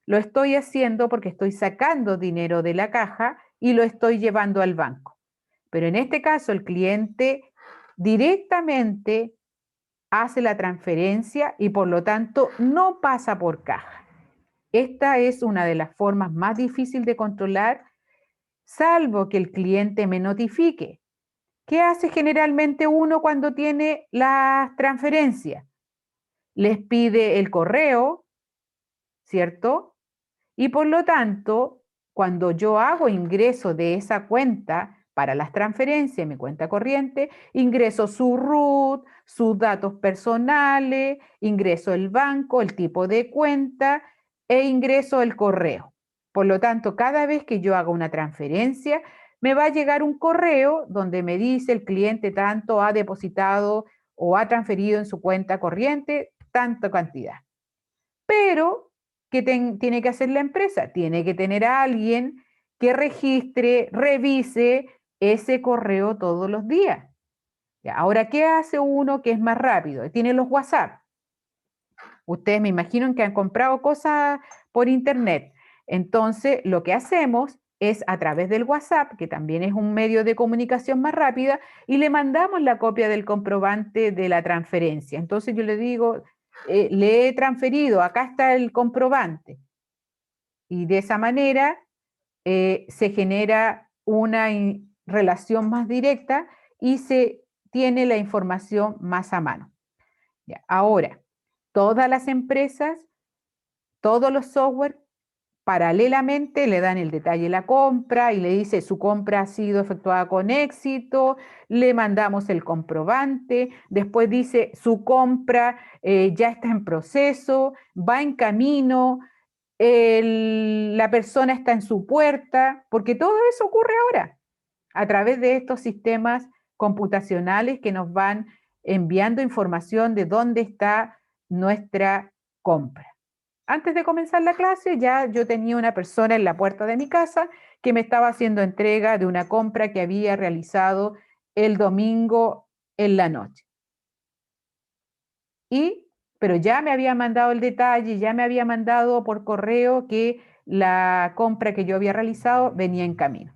lo estoy haciendo porque estoy sacando dinero de la caja y lo estoy llevando al banco. Pero en este caso el cliente directamente hace la transferencia y por lo tanto no pasa por caja. Esta es una de las formas más difíciles de controlar, salvo que el cliente me notifique. ¿Qué hace generalmente uno cuando tiene las transferencias? Les pide el correo, ¿cierto? Y por lo tanto, cuando yo hago ingreso de esa cuenta para las transferencias, mi cuenta corriente, ingreso su RUT, sus datos personales, ingreso el banco, el tipo de cuenta e ingreso el correo. Por lo tanto, cada vez que yo haga una transferencia, me va a llegar un correo donde me dice el cliente tanto ha depositado o ha transferido en su cuenta corriente tanta cantidad. Pero, ¿qué tiene que hacer la empresa? Tiene que tener a alguien que registre, revise ese correo todos los días. Ahora, ¿qué hace uno que es más rápido? Tiene los WhatsApp. Ustedes me imagino que han comprado cosas por internet. Entonces, lo que hacemos es a través del WhatsApp, que también es un medio de comunicación más rápida, y le mandamos la copia del comprobante de la transferencia. Entonces yo le digo, le he transferido, acá está el comprobante. Y de esa manera se genera una relación más directa y se tiene la información más a mano. Ya, ahora, todas las empresas, todos los software, paralelamente le dan el detalle de la compra y le dice su compra ha sido efectuada con éxito, le mandamos el comprobante, después dice su compra ya está en proceso, va en camino, la persona está en su puerta, porque todo eso ocurre ahora a través de estos sistemas computacionales que nos van enviando información de dónde está nuestra compra. Antes de comenzar la clase, ya yo tenía una persona en la puerta de mi casa que me estaba haciendo entrega de una compra que había realizado el domingo en la noche. Pero ya me había mandado el detalle, ya me había mandado por correo que la compra que yo había realizado venía en camino.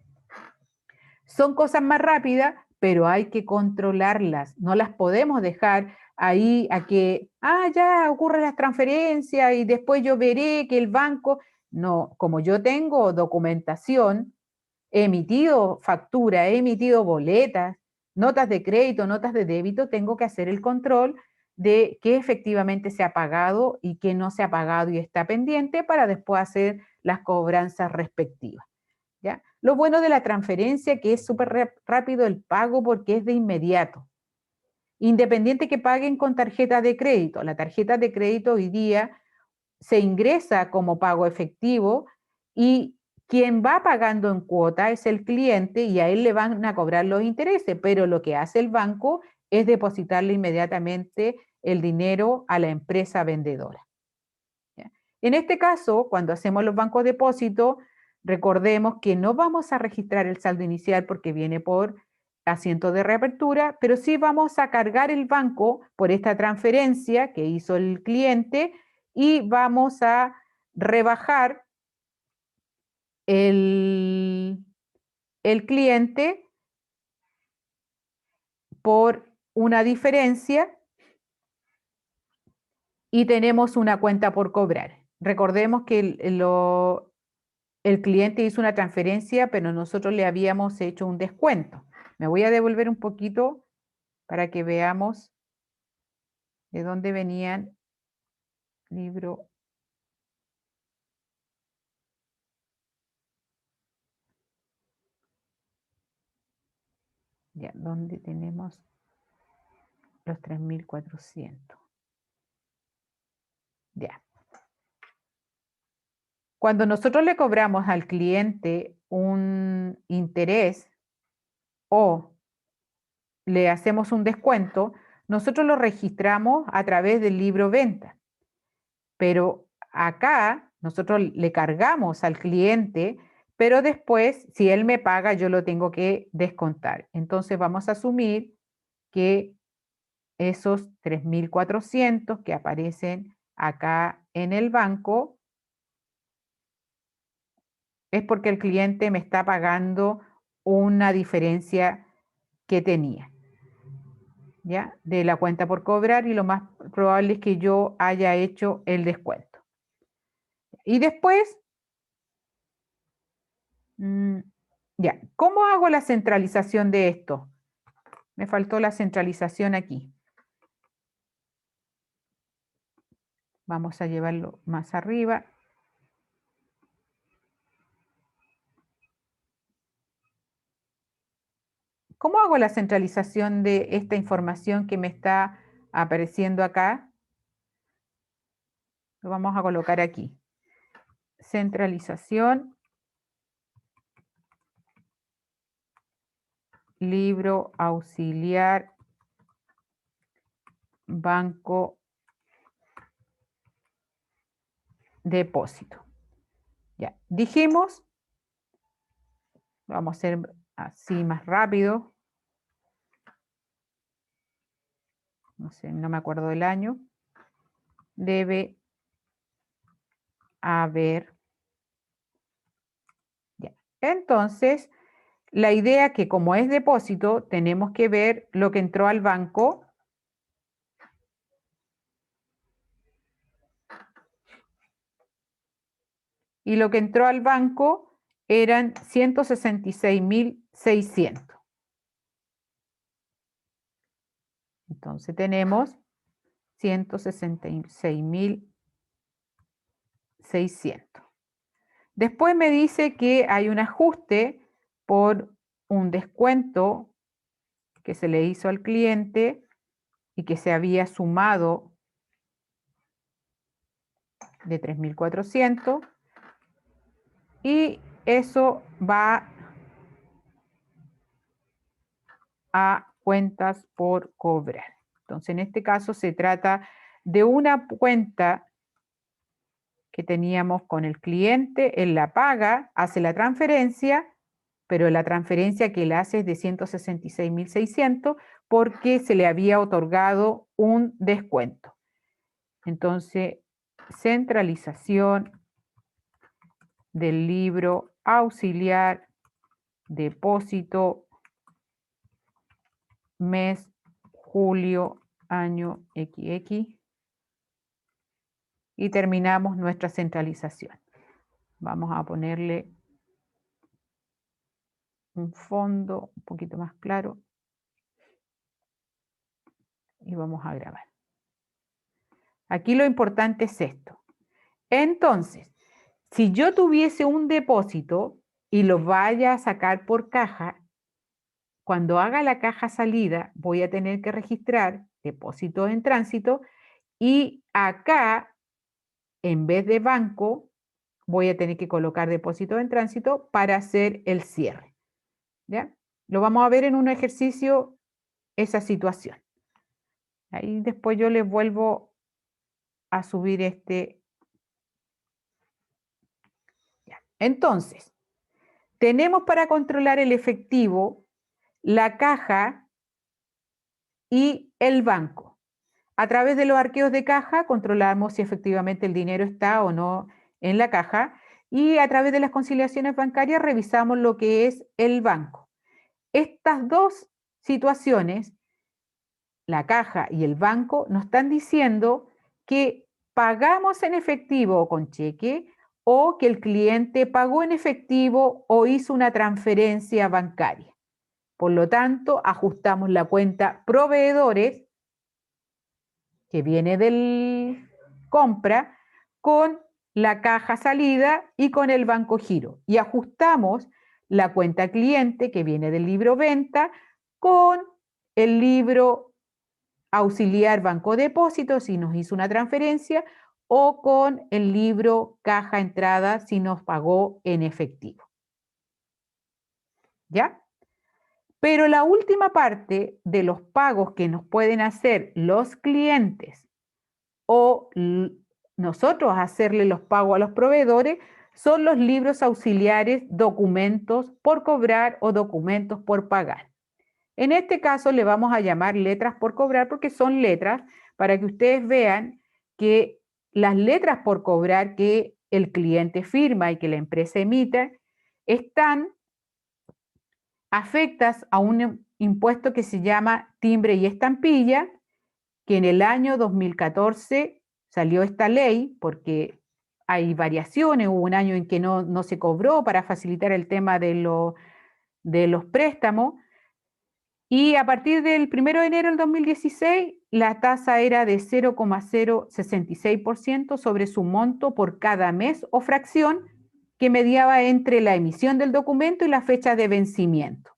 Son cosas más rápidas, pero hay que controlarlas. No las podemos dejar ahí a que, ya ocurren las transferencias y después yo veré que el banco... No, como yo tengo documentación, he emitido factura, he emitido boletas, notas de crédito, notas de débito, tengo que hacer el control de qué efectivamente se ha pagado y qué no se ha pagado y está pendiente para después hacer las cobranzas respectivas. ¿Ya? Lo bueno de la transferencia que es súper rápido el pago porque es de inmediato. Independiente que paguen con tarjeta de crédito. La tarjeta de crédito hoy día se ingresa como pago efectivo y quien va pagando en cuota es el cliente y a él le van a cobrar los intereses, pero lo que hace el banco es depositarle inmediatamente el dinero a la empresa vendedora. ¿Ya? En este caso, cuando hacemos los bancos depósitos, recordemos que no vamos a registrar el saldo inicial porque viene por asiento de reapertura, pero sí vamos a cargar el banco por esta transferencia que hizo el cliente y vamos a rebajar el cliente por una diferencia y tenemos una cuenta por cobrar. Recordemos que el cliente hizo una transferencia, pero nosotros le habíamos hecho un descuento. Me voy a devolver un poquito para que veamos de dónde venían libro. Ya, ¿dónde tenemos los 3.400? Ya. Cuando nosotros le cobramos al cliente un interés o le hacemos un descuento, nosotros lo registramos a través del libro venta. Pero acá nosotros le cargamos al cliente, pero después, si él me paga, yo lo tengo que descontar. Entonces vamos a asumir que esos 3.400 que aparecen acá en el banco es porque el cliente me está pagando una diferencia que tenía, ¿ya? De la cuenta por cobrar, y lo más probable es que yo haya hecho el descuento. Y después, ya, ¿cómo hago la centralización de esto? Me faltó la centralización aquí. Vamos a llevarlo más arriba. ¿Cómo hago la centralización de esta información que me está apareciendo acá? Lo vamos a colocar aquí. Centralización. Libro auxiliar. Banco. Depósito. Ya, dijimos. Vamos a hacer así más rápido. No sé, no me acuerdo del año. Debe haber. Ya. Entonces, la idea que como es depósito, tenemos que ver lo que entró al banco. Y lo que entró al banco eran 166.600. Entonces tenemos 166.600. Después me dice que hay un ajuste por un descuento que se le hizo al cliente y que se había sumado de 3.400, y eso va a cuentas por cobrar. Entonces, en este caso se trata de una cuenta que teníamos con el cliente. Él la paga, hace la transferencia, pero la transferencia que él hace es de 166.600 porque se le había otorgado un descuento. Entonces, centralización del libro auxiliar, depósito, mes, julio, año XX, y terminamos nuestra centralización. Vamos a ponerle un fondo un poquito más claro y vamos a grabar. Aquí lo importante es esto. Entonces, si yo tuviese un depósito y lo vaya a sacar por caja, cuando haga la caja salida voy a tener que registrar depósito en tránsito, y acá, en vez de banco, voy a tener que colocar depósito en tránsito para hacer el cierre. ¿Ya? Lo vamos a ver en un ejercicio, esa situación. Ahí después yo les vuelvo a subir este. Ya. Entonces, tenemos para controlar el efectivo la caja y el banco. A través de los arqueos de caja controlamos si efectivamente el dinero está o no en la caja, y a través de las conciliaciones bancarias revisamos lo que es el banco. Estas dos situaciones, la caja y el banco, nos están diciendo que pagamos en efectivo o con cheque, o que el cliente pagó en efectivo o hizo una transferencia bancaria. Por lo tanto, ajustamos la cuenta proveedores, que viene del compra, con la caja salida y con el banco giro. Y ajustamos la cuenta cliente, que viene del libro venta, con el libro auxiliar banco depósito, si nos hizo una transferencia, o con el libro caja entrada, si nos pagó en efectivo. ¿Ya? Pero la última parte de los pagos que nos pueden hacer los clientes o nosotros hacerle los pagos a los proveedores son los libros auxiliares, documentos por cobrar o documentos por pagar. En este caso le vamos a llamar letras por cobrar porque son letras para que ustedes vean que las letras por cobrar que el cliente firma y que la empresa emite están afectas a un impuesto que se llama timbre y estampilla, que en el año 2014 salió esta ley porque hay variaciones, hubo un año en que no se cobró para facilitar el tema de los préstamos, y a partir del 1 de enero del 2016 la tasa era de 0,066% sobre su monto por cada mes o fracción que mediaba entre la emisión del documento y la fecha de vencimiento.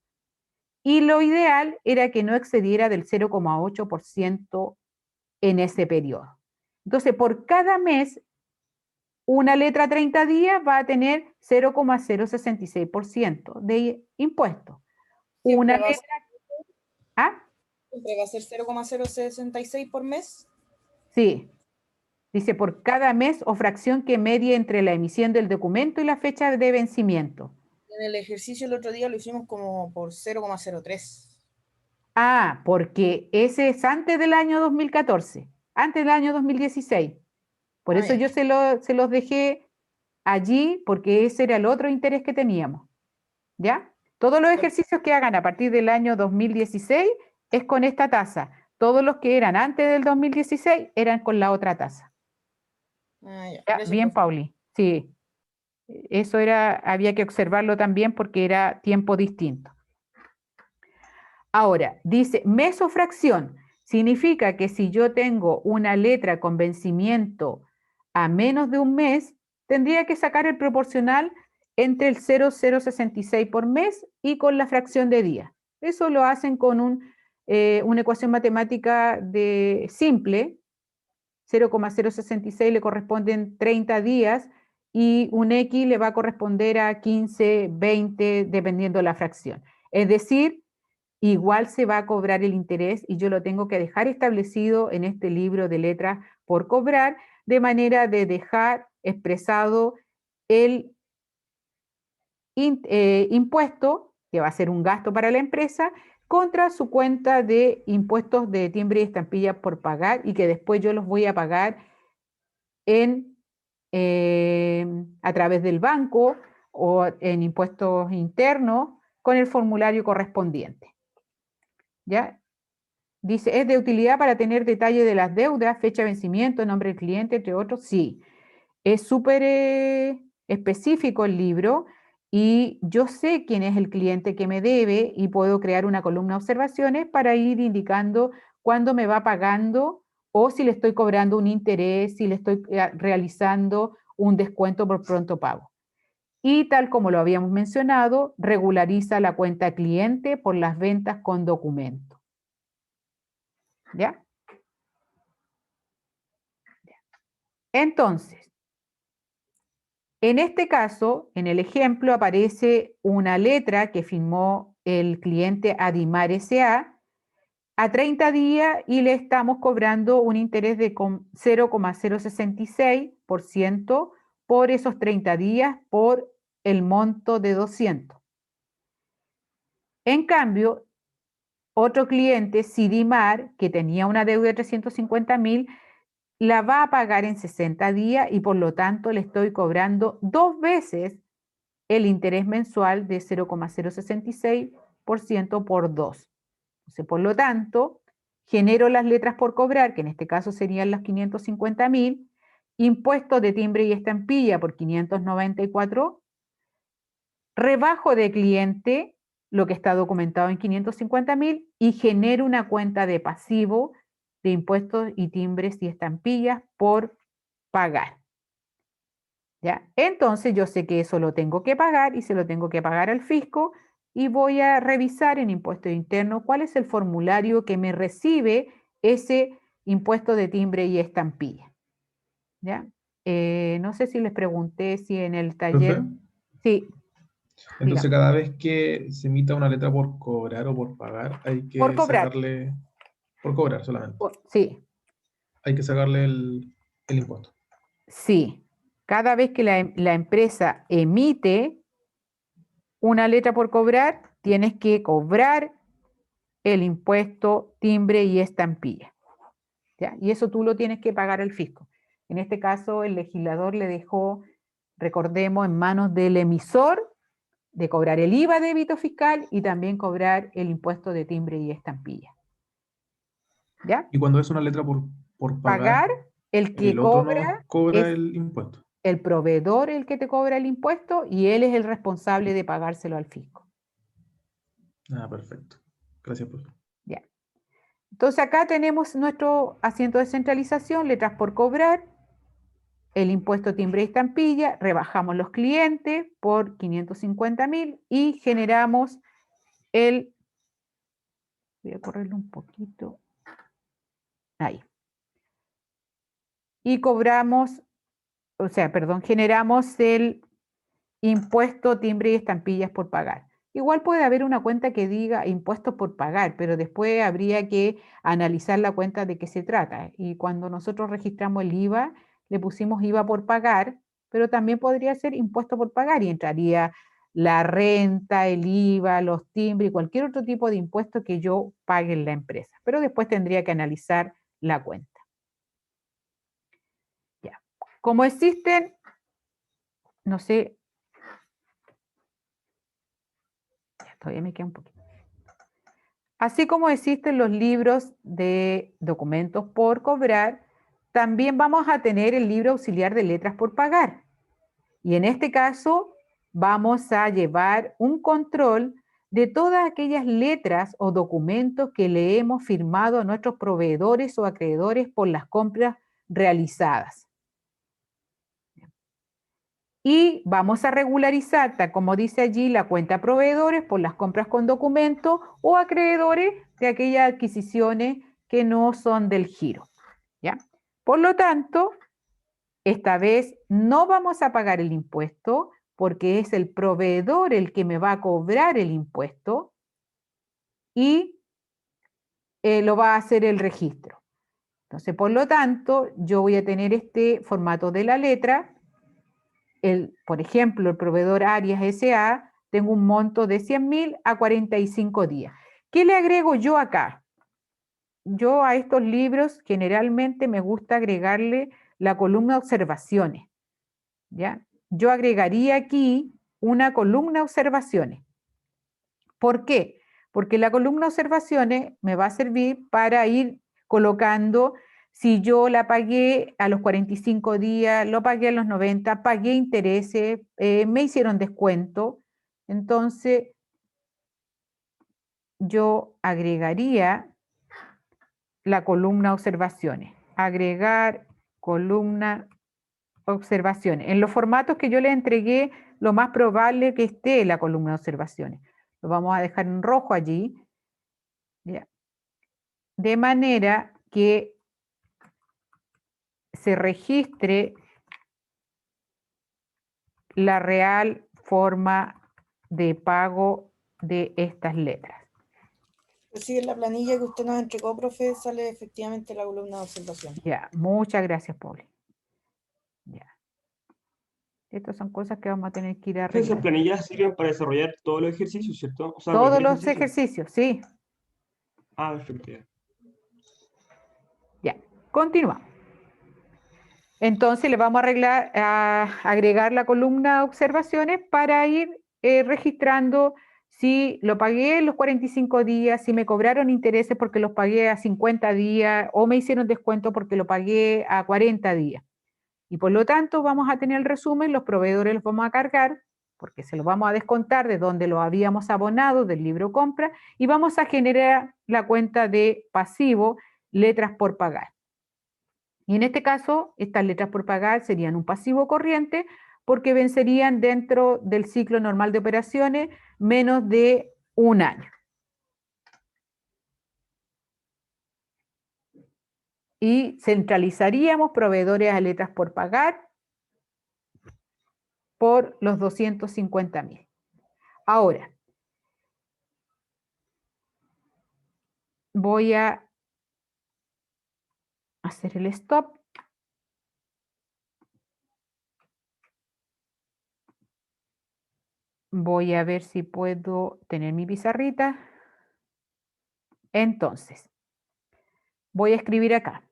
Y lo ideal era que no excediera del 0,8% en ese periodo. Entonces, por cada mes, una letra 30 días va a tener 0,066% de impuesto. Una Siempre va a letra... ¿Ah? Siempre va a ser 0,066 por mes. Sí. Dice, por cada mes o fracción que medie entre la emisión del documento y la fecha de vencimiento. En el ejercicio el otro día lo hicimos como por 0,03. Ah, porque ese es antes del año 2014, antes del año 2016. Por eso Ya. yo se los dejé allí, porque ese era el otro interés que teníamos. ¿Ya? Todos los ejercicios que hagan a partir del año 2016 es con esta tasa. Todos los que eran antes del 2016 eran con la otra tasa. Ya. ¿Ya? Gracias, Bien, profe. Pauli. Sí. Eso había que observarlo también porque era tiempo distinto. Ahora, dice mes o fracción. Significa que si yo tengo una letra con vencimiento a menos de un mes, tendría que sacar el proporcional entre el 0,066 por mes y con la fracción de día. Eso lo hacen con una ecuación matemática simple. 0,066 le corresponden 30 días y un X le va a corresponder a 15, 20, dependiendo de la fracción. Es decir, igual se va a cobrar el interés y yo lo tengo que dejar establecido en este libro de letras por cobrar, de manera de dejar expresado el impuesto, que va a ser un gasto para la empresa, contra su cuenta de impuestos de timbre y estampilla por pagar y que después yo los voy a pagar a través del banco o en impuestos internos con el formulario correspondiente. ¿Ya? Dice, ¿es de utilidad para tener detalle de las deudas, fecha de vencimiento, nombre del cliente, entre otros? Sí. Es súper específico el libro y yo sé quién es el cliente que me debe y puedo crear una columna de observaciones para ir indicando cuándo me va pagando o si le estoy cobrando un interés, si le estoy realizando un descuento por pronto pago. Y tal como lo habíamos mencionado, regulariza la cuenta cliente por las ventas con documento. ¿Ya? Entonces, en este caso, en el ejemplo, aparece una letra que firmó el cliente Adimar S.A. a 30 días y le estamos cobrando un interés de 0,066% por esos 30 días por el monto de 200. En cambio, otro cliente, Sidimar, que tenía una deuda de 350.000, la va a pagar en 60 días y por lo tanto le estoy cobrando 2 veces el interés mensual de 0,066% por 2. Entonces, por lo tanto, genero las letras por cobrar, que en este caso serían las 550.000, impuestos de timbre y estampilla por 594, rebajo de cliente lo que está documentado en 550.000 y genero una cuenta de pasivo de impuestos y timbres y estampillas por pagar. ¿Ya? Entonces yo sé que eso lo tengo que pagar y se lo tengo que pagar al fisco y voy a revisar en impuesto interno cuál es el formulario que me recibe ese impuesto de timbre y estampilla. ¿Ya? No sé si les pregunté si en el taller... ¿Profe? Sí. Entonces, Dígame. cada vez que se emita una letra por cobrar o por pagar, hay que Por cobrar. sacarle, por cobrar solamente, Sí, hay que sacarle el impuesto. sí. Cada vez que la empresa emite una letra por cobrar, tienes que cobrar el impuesto, timbre y estampilla. ¿Ya? Y eso tú lo tienes que pagar al fisco. En este caso, el legislador le dejó, recordemos, en manos del emisor de cobrar el IVA débito fiscal y también cobrar el impuesto de timbre y estampilla. ¿Ya? Y cuando es una letra por Pagar, pagar, el que el otro cobra nos cobra es el impuesto. el proveedor el que te cobra el impuesto y él es el responsable de pagárselo al fisco. Ah, perfecto. Gracias, profe. ¿Ya? Entonces acá tenemos nuestro asiento de centralización, letras por cobrar, el impuesto timbre y estampilla, rebajamos los clientes por 550.000 y generamos el, voy a correrlo un poquito, ahí. Y cobramos, o sea, perdón, generamos el impuesto timbre y estampillas por pagar. Igual puede haber una cuenta que diga impuestos por pagar, pero después habría que analizar la cuenta de qué se trata. Y cuando nosotros registramos el IVA, le pusimos IVA por pagar, pero también podría ser impuesto por pagar y entraría la renta, el IVA, los timbres y cualquier otro tipo de impuesto que yo pague en la empresa. Pero después tendría que analizar la cuenta. Ya. Como existen, no sé, todavía me queda un poquito. Así como existen los libros de documentos por cobrar, también vamos a tener el libro auxiliar de letras por pagar. Y en este caso vamos a llevar un control de todas aquellas letras o documentos que le hemos firmado a nuestros proveedores o acreedores por las compras realizadas. Y vamos a regularizar, tal como dice allí, la cuenta a proveedores por las compras con documento o acreedores de aquellas adquisiciones que no son del giro. ¿Ya? Por lo tanto, esta vez no vamos a pagar el impuesto porque es el proveedor el que me va a cobrar el impuesto y lo va a hacer el registro. Entonces, por lo tanto, yo voy a tener este formato de la letra. Por ejemplo, el proveedor Arias S.A., tengo un monto de 100.000 a 45 días. ¿Qué le agrego yo acá? Yo a estos libros generalmente me gusta agregarle la columna observaciones. ¿Ya? Yo agregaría aquí una columna observaciones. ¿Por qué? Porque la columna observaciones me va a servir para ir colocando si yo la pagué a los 45 días, lo pagué a los 90, pagué intereses, me hicieron descuento. Entonces, yo agregaría la columna observaciones. Agregar columna observaciones. En los formatos que yo le entregué, lo más probable que esté la columna observaciones. Lo vamos a dejar en rojo allí. ¿Ya? De manera que se registre la real forma de pago de estas letras. Pues sí, en la planilla que usted nos entregó, profe, sale efectivamente la columna de observación. Ya, muchas gracias, Pauli. Ya. Estas son cosas que vamos a tener que ir Esas arreglando. planillas sirven para desarrollar todos los ejercicios, ¿cierto? O sea, Todos cualquier los ejercicio. ejercicios, sí. Ah, perfecto. Ya. Ya, continuamos. Entonces le vamos a agregar la columna observaciones para ir registrando si lo pagué en los 45 días, si me cobraron intereses porque los pagué a 50 días o me hicieron descuento porque lo pagué a 40 días. Y por lo tanto vamos a tener el resumen, los proveedores los vamos a cargar porque se los vamos a descontar de donde lo habíamos abonado del libro compra y vamos a generar la cuenta de pasivo, letras por pagar. Y en este caso, estas letras por pagar serían un pasivo corriente porque vencerían dentro del ciclo normal de operaciones menos de un año. Y centralizaríamos proveedores a letras por pagar por los 250.000. Ahora, voy a hacer el stop. Voy a ver si puedo tener mi pizarrita. Entonces, voy a escribir acá.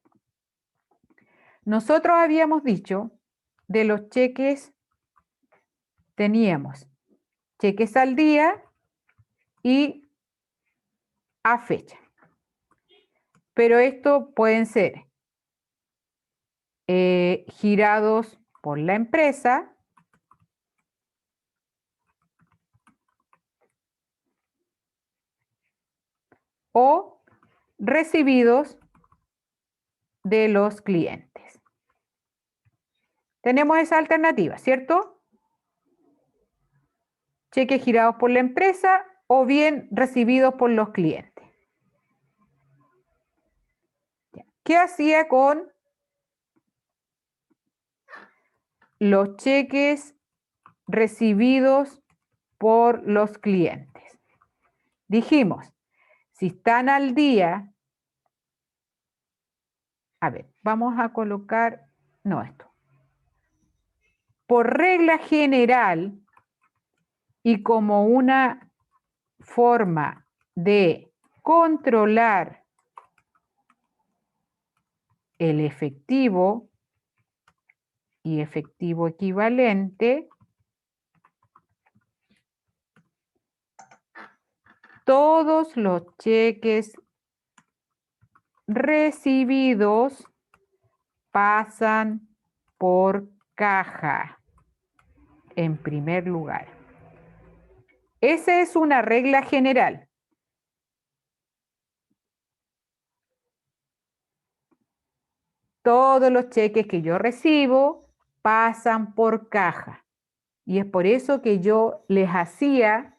Nosotros habíamos dicho de los cheques, teníamos cheques al día y a fecha. Pero esto pueden ser girados por la empresa o recibidos de los clientes. Tenemos esa alternativa, ¿cierto? Cheques girados por la empresa o bien recibidos por los clientes. ¿Qué hacía con los cheques recibidos por los clientes? Dijimos, si están al día, a ver, vamos a colocar, no esto. Por regla general y como una forma de controlar el efectivo y efectivo equivalente, todos los cheques recibidos pasan por caja en primer lugar. Esa es una regla general. Todos los cheques que yo recibo pasan por caja. Y es por eso que yo les hacía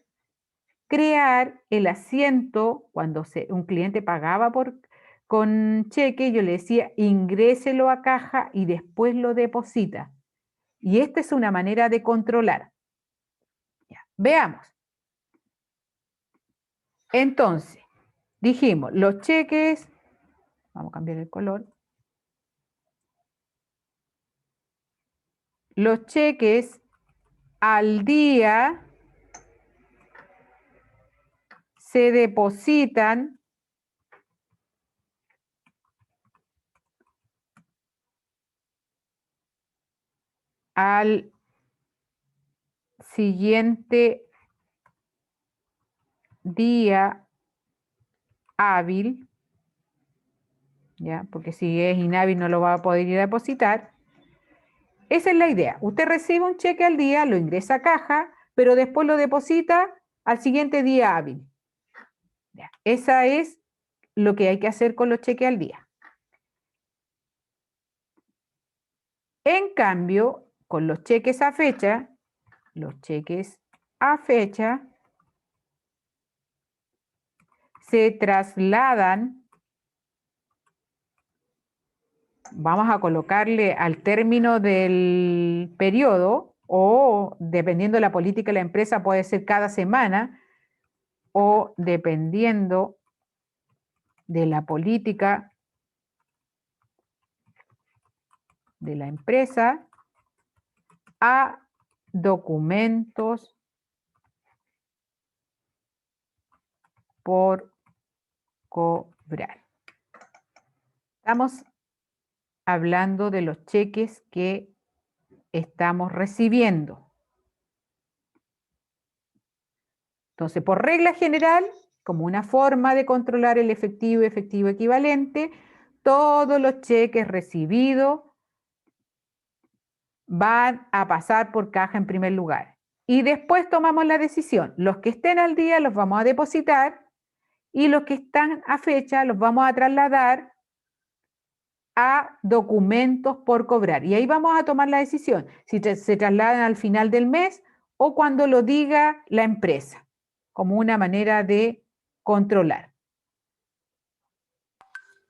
crear el asiento cuando un cliente pagaba con cheque, yo le decía ingréselo a caja y después lo deposita. Y esta es una manera de controlar. Ya, veamos. Entonces, dijimos, los cheques, vamos a cambiar el color. Los cheques al día se depositan al siguiente día hábil, ¿ya? Porque si es inhábil no lo va a poder ir a depositar. Esa es la idea. Usted recibe un cheque al día, lo ingresa a caja, pero después lo deposita al siguiente día hábil. ¿Ya? Esa es lo que hay que hacer con los cheques al día. En cambio, con los cheques a fecha, se trasladan, vamos a colocarle al término del periodo, o dependiendo de la política de la empresa puede ser cada semana, o dependiendo de la política de la empresa, a documentos por cobrar. Estamos hablando de los cheques que estamos recibiendo. Entonces, por regla general, como una forma de controlar el efectivo y efectivo equivalente, todos los cheques recibidos van a pasar por caja en primer lugar. Y después tomamos la decisión. Los que estén al día los vamos a depositar y los que están a fecha los vamos a trasladar a documentos por cobrar. Y ahí vamos a tomar la decisión, si se trasladan al final del mes o cuando lo diga la empresa, como una manera de controlar.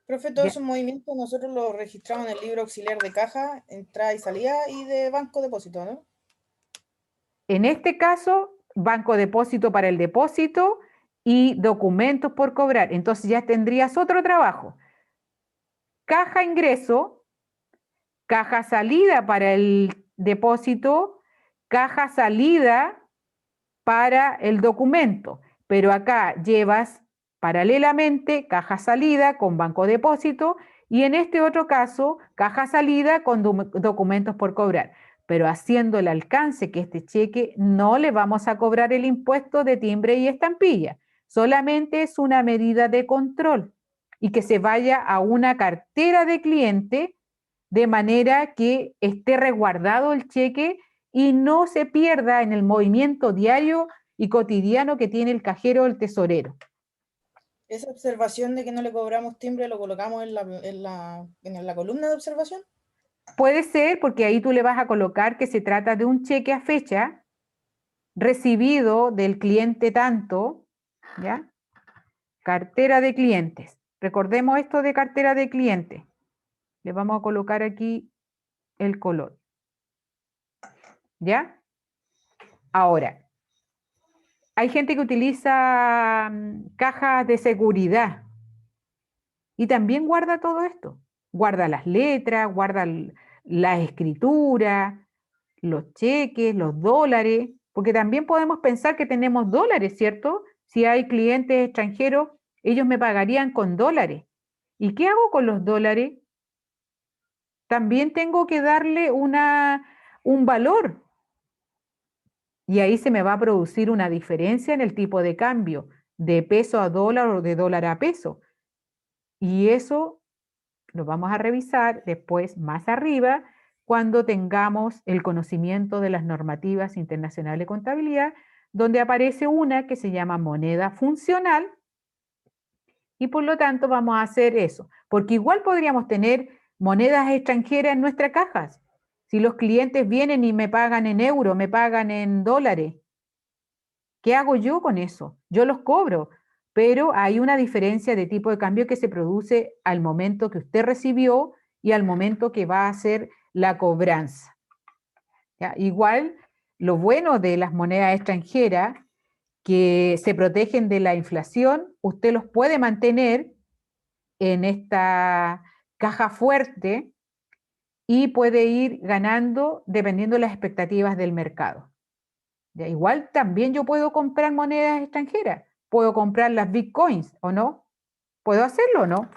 Profe, todos esos movimientos nosotros los registramos en el libro auxiliar de caja, entrada y salida y de banco depósito, ¿no? En este caso, banco depósito para el depósito y documentos por cobrar. Entonces ya tendrías otro trabajo. Caja ingreso, caja salida para el depósito, caja salida para el documento. Pero acá llevas Paralelamente, caja salida con banco depósito y en este otro caso, caja salida con documentos por cobrar. Pero haciendo el alcance que este cheque no le vamos a cobrar el impuesto de timbre y estampilla. Solamente es una medida de control y que se vaya a una cartera de cliente de manera que esté resguardado el cheque y no se pierda en el movimiento diario y cotidiano que tiene el cajero o el tesorero. Esa observación de que no le cobramos timbre lo colocamos en la columna de observación. Puede ser porque ahí tú le vas a colocar que se trata de un cheque a fecha recibido del cliente tanto, ¿ya? Cartera de clientes. Recordemos esto de cartera de clientes. Le vamos a colocar aquí el color. ¿Ya? Ahora, hay gente que utiliza cajas de seguridad y también guarda todo esto. Guarda las letras, guarda la escritura, los cheques, los dólares, porque también podemos pensar que tenemos dólares, ¿cierto? Si hay clientes extranjeros, ellos me pagarían con dólares. ¿Y qué hago con los dólares? También tengo que darle un valor. Y ahí se me va a producir una diferencia en el tipo de cambio, de peso a dólar o de dólar a peso. Y eso lo vamos a revisar después más arriba cuando tengamos el conocimiento de las normativas internacionales de contabilidad, donde aparece una que se llama moneda funcional y por lo tanto vamos a hacer eso, porque igual podríamos tener monedas extranjeras en nuestras cajas. Si los clientes vienen y me pagan en euros, me pagan en dólares, ¿qué hago yo con eso? Yo los cobro, pero hay una diferencia de tipo de cambio que se produce al momento que usted recibió y al momento que va a hacer la cobranza. ¿Ya? Igual, lo bueno de las monedas extranjeras, que se protegen de la inflación, usted los puede mantener en esta caja fuerte y puede ir ganando dependiendo de las expectativas del mercado. ¿Ya? Igual también yo puedo comprar monedas extranjeras, puedo comprar las bitcoins, ¿o no? ¿Puedo hacerlo o no?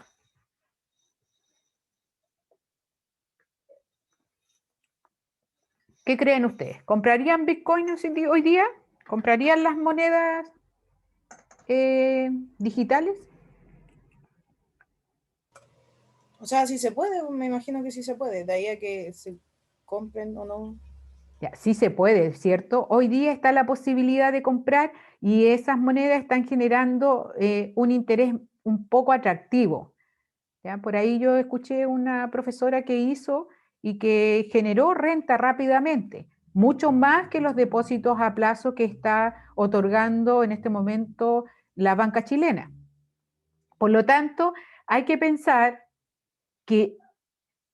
¿Qué creen ustedes? ¿Comprarían bitcoins hoy día? ¿Comprarían las monedas digitales? O sea, sí se puede, me imagino que sí se puede, de ahí a que se compren o no. Ya, sí se puede, ¿cierto? Hoy día está la posibilidad de comprar y esas monedas están generando un interés un poco atractivo. ¿Ya? Por ahí yo escuché una profesora que hizo y que generó renta rápidamente, mucho más que los depósitos a plazo que está otorgando en este momento la banca chilena. Por lo tanto, hay que pensar que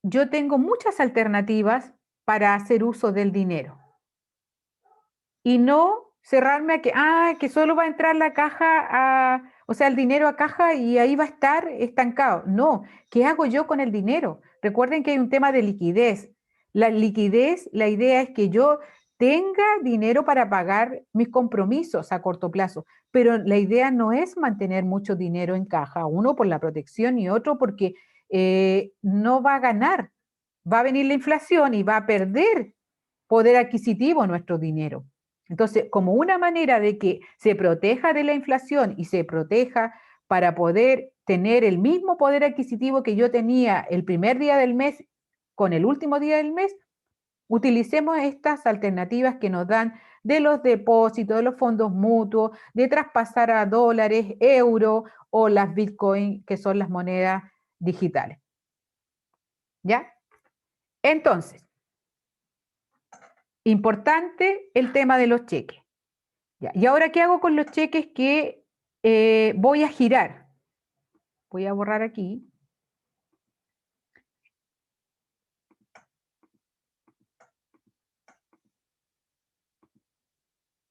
yo tengo muchas alternativas para hacer uso del dinero y no cerrarme a que solo va a entrar la caja, o sea, el dinero a caja y ahí va a estar estancado. No, ¿qué hago yo con el dinero? Recuerden que hay un tema de liquidez. La liquidez, la idea es que yo tenga dinero para pagar mis compromisos a corto plazo, pero la idea no es mantener mucho dinero en caja, uno por la protección y otro porque no va a ganar, va a venir la inflación y va a perder poder adquisitivo nuestro dinero. Entonces, como una manera de que se proteja de la inflación y se proteja para poder tener el mismo poder adquisitivo que yo tenía el primer día del mes con el último día del mes, utilicemos estas alternativas que nos dan de los depósitos, de los fondos mutuos, de traspasar a dólares, euros o las bitcoins, que son las monedas digitales. ¿Ya? Entonces, importante el tema de los cheques. Ya, ¿y ahora qué hago con los cheques que voy a girar? Voy a borrar aquí.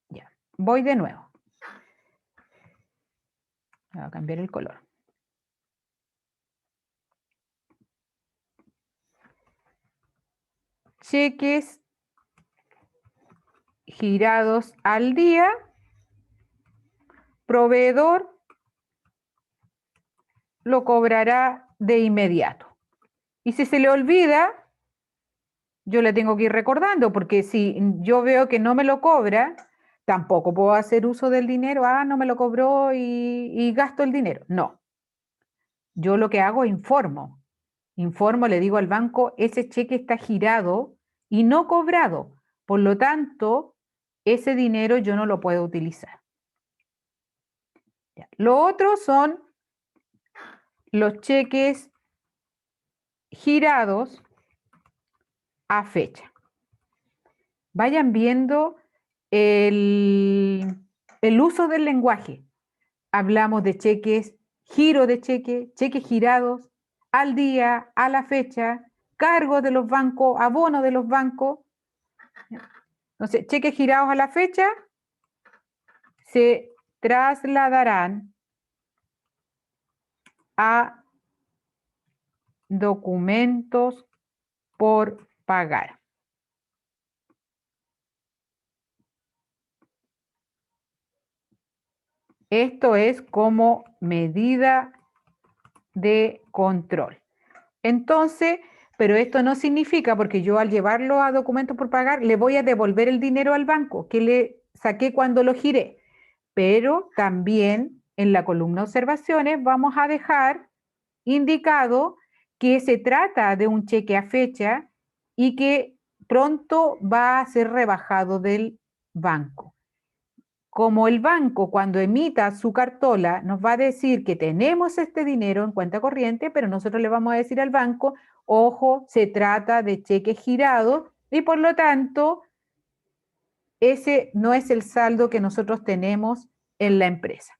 Ya, voy de nuevo. Voy a cambiar el color. Cheques girados al día, proveedor lo cobrará de inmediato. Y si se le olvida, yo le tengo que ir recordando, porque si yo veo que no me lo cobra, tampoco puedo hacer uso del dinero, no me lo cobró y gasto el dinero. No. Yo lo que hago es informo, le digo al banco, ese cheque está girado y no cobrado, por lo tanto, ese dinero yo no lo puedo utilizar. Lo otro son los cheques girados a fecha. Vayan viendo el uso del lenguaje. Hablamos de cheques, giro de cheque, cheques girados, al día, a la fecha, cargo de los bancos, abono de los bancos. Entonces, cheques girados a la fecha se trasladarán a documentos por pagar. Esto es como medida de control. Entonces, pero esto no significa, porque yo al llevarlo a documentos por pagar, le voy a devolver el dinero al banco que le saqué cuando lo giré. Pero también en la columna observaciones vamos a dejar indicado que se trata de un cheque a fecha y que pronto va a ser rebajado del banco. Como el banco cuando emita su cartola nos va a decir que tenemos este dinero en cuenta corriente, pero nosotros le vamos a decir al banco, ojo, se trata de cheques girados y por lo tanto ese no es el saldo que nosotros tenemos en la empresa.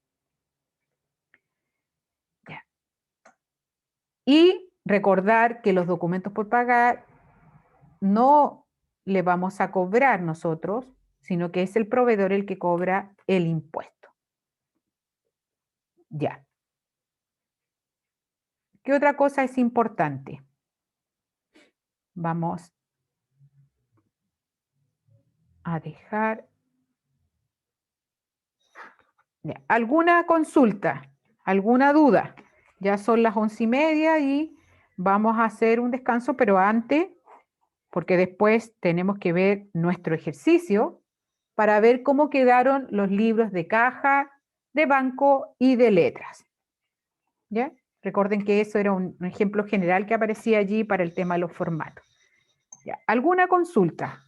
Ya. Y recordar que los documentos por pagar no le vamos a cobrar nosotros, sino que es el proveedor el que cobra el impuesto. Ya. ¿Qué otra cosa es importante? Vamos a dejar... Ya. ¿Alguna consulta? ¿Alguna duda? Ya son las 11:30 y vamos a hacer un descanso, pero antes, porque después tenemos que ver nuestro ejercicio para ver cómo quedaron los libros de caja, de banco y de letras. ¿Ya? Recuerden que eso era un ejemplo general que aparecía allí para el tema de los formatos. ¿Ya? ¿Alguna consulta?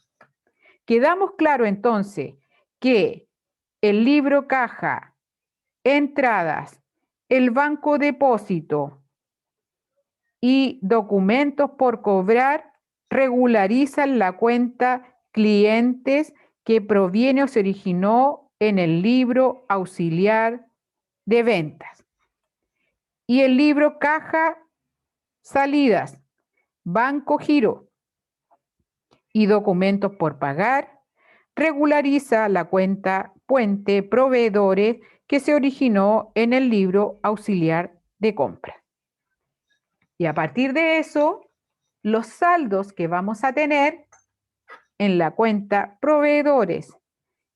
Quedamos claro entonces que el libro caja, entradas, el banco depósito y documentos por cobrar regularizan la cuenta clientes que proviene o se originó en el libro auxiliar de ventas. Y el libro caja, salidas, banco giro y documentos por pagar regulariza la cuenta puente proveedores que se originó en el libro auxiliar de compra. Y a partir de eso, los saldos que vamos a tener en la cuenta proveedores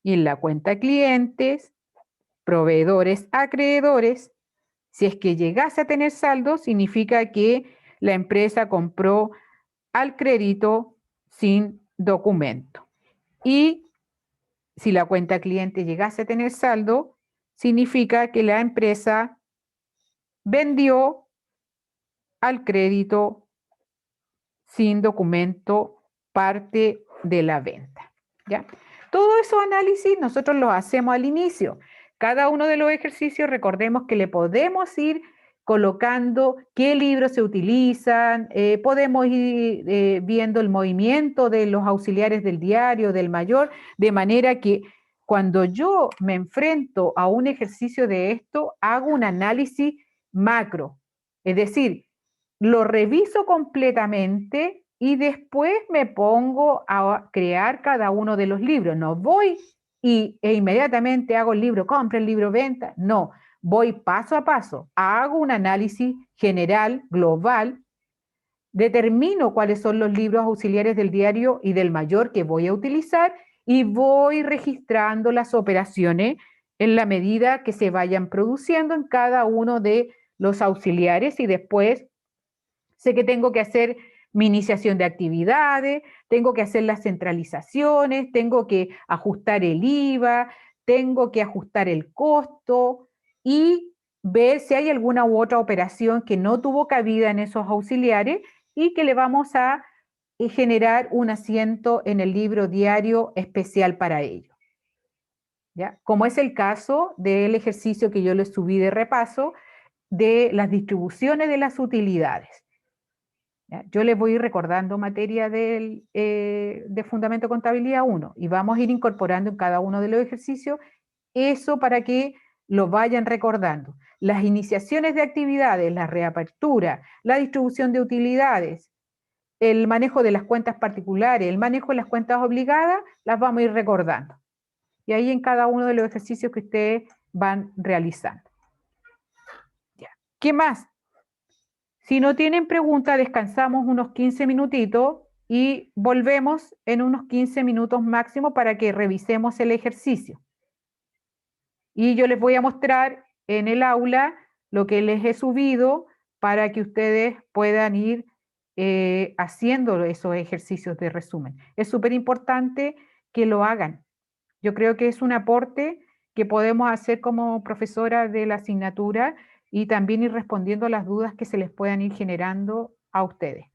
y en la cuenta clientes, proveedores acreedores, si es que llegase a tener saldo, significa que la empresa compró al crédito sin documento. Y si la cuenta cliente llegase a tener saldo, significa que la empresa vendió al crédito sin documento parte de la venta. ¿Ya? Todo esos análisis nosotros los hacemos al inicio. Cada uno de los ejercicios, recordemos que le podemos ir colocando qué libros se utilizan, podemos ir viendo el movimiento de los auxiliares del diario, del mayor, de manera que cuando yo me enfrento a un ejercicio de esto, hago un análisis macro, es decir, lo reviso completamente y después me pongo a crear cada uno de los libros. No voy e inmediatamente hago el libro compra, el libro venta, no. Voy paso a paso, hago un análisis general, global, determino cuáles son los libros auxiliares del diario y del mayor que voy a utilizar y voy registrando las operaciones en la medida que se vayan produciendo en cada uno de los auxiliares y después sé que tengo que hacer mi iniciación de actividades, tengo que hacer las centralizaciones, tengo que ajustar el IVA, tengo que ajustar el costo y ver si hay alguna u otra operación que no tuvo cabida en esos auxiliares y que le vamos a generar un asiento en el libro diario especial para ello. ¿Ya? Como es el caso del ejercicio que yo les subí de repaso de las distribuciones de las utilidades. ¿Ya? Yo les voy a ir recordando materia de Fundamento de Contabilidad 1 y vamos a ir incorporando en cada uno de los ejercicios eso para que lo vayan recordando. Las iniciaciones de actividades, la reapertura, la distribución de utilidades, el manejo de las cuentas particulares, el manejo de las cuentas obligadas, las vamos a ir recordando. Y ahí en cada uno de los ejercicios que ustedes van realizando. Ya. ¿Qué más? Si no tienen pregunta, descansamos unos 15 minutitos y volvemos en unos 15 minutos máximo para que revisemos el ejercicio. Y yo les voy a mostrar en el aula lo que les he subido para que ustedes puedan ir haciendo esos ejercicios de resumen. Es súper importante que lo hagan. Yo creo que es un aporte que podemos hacer como profesora de la asignatura y también ir respondiendo a las dudas que se les puedan ir generando a ustedes.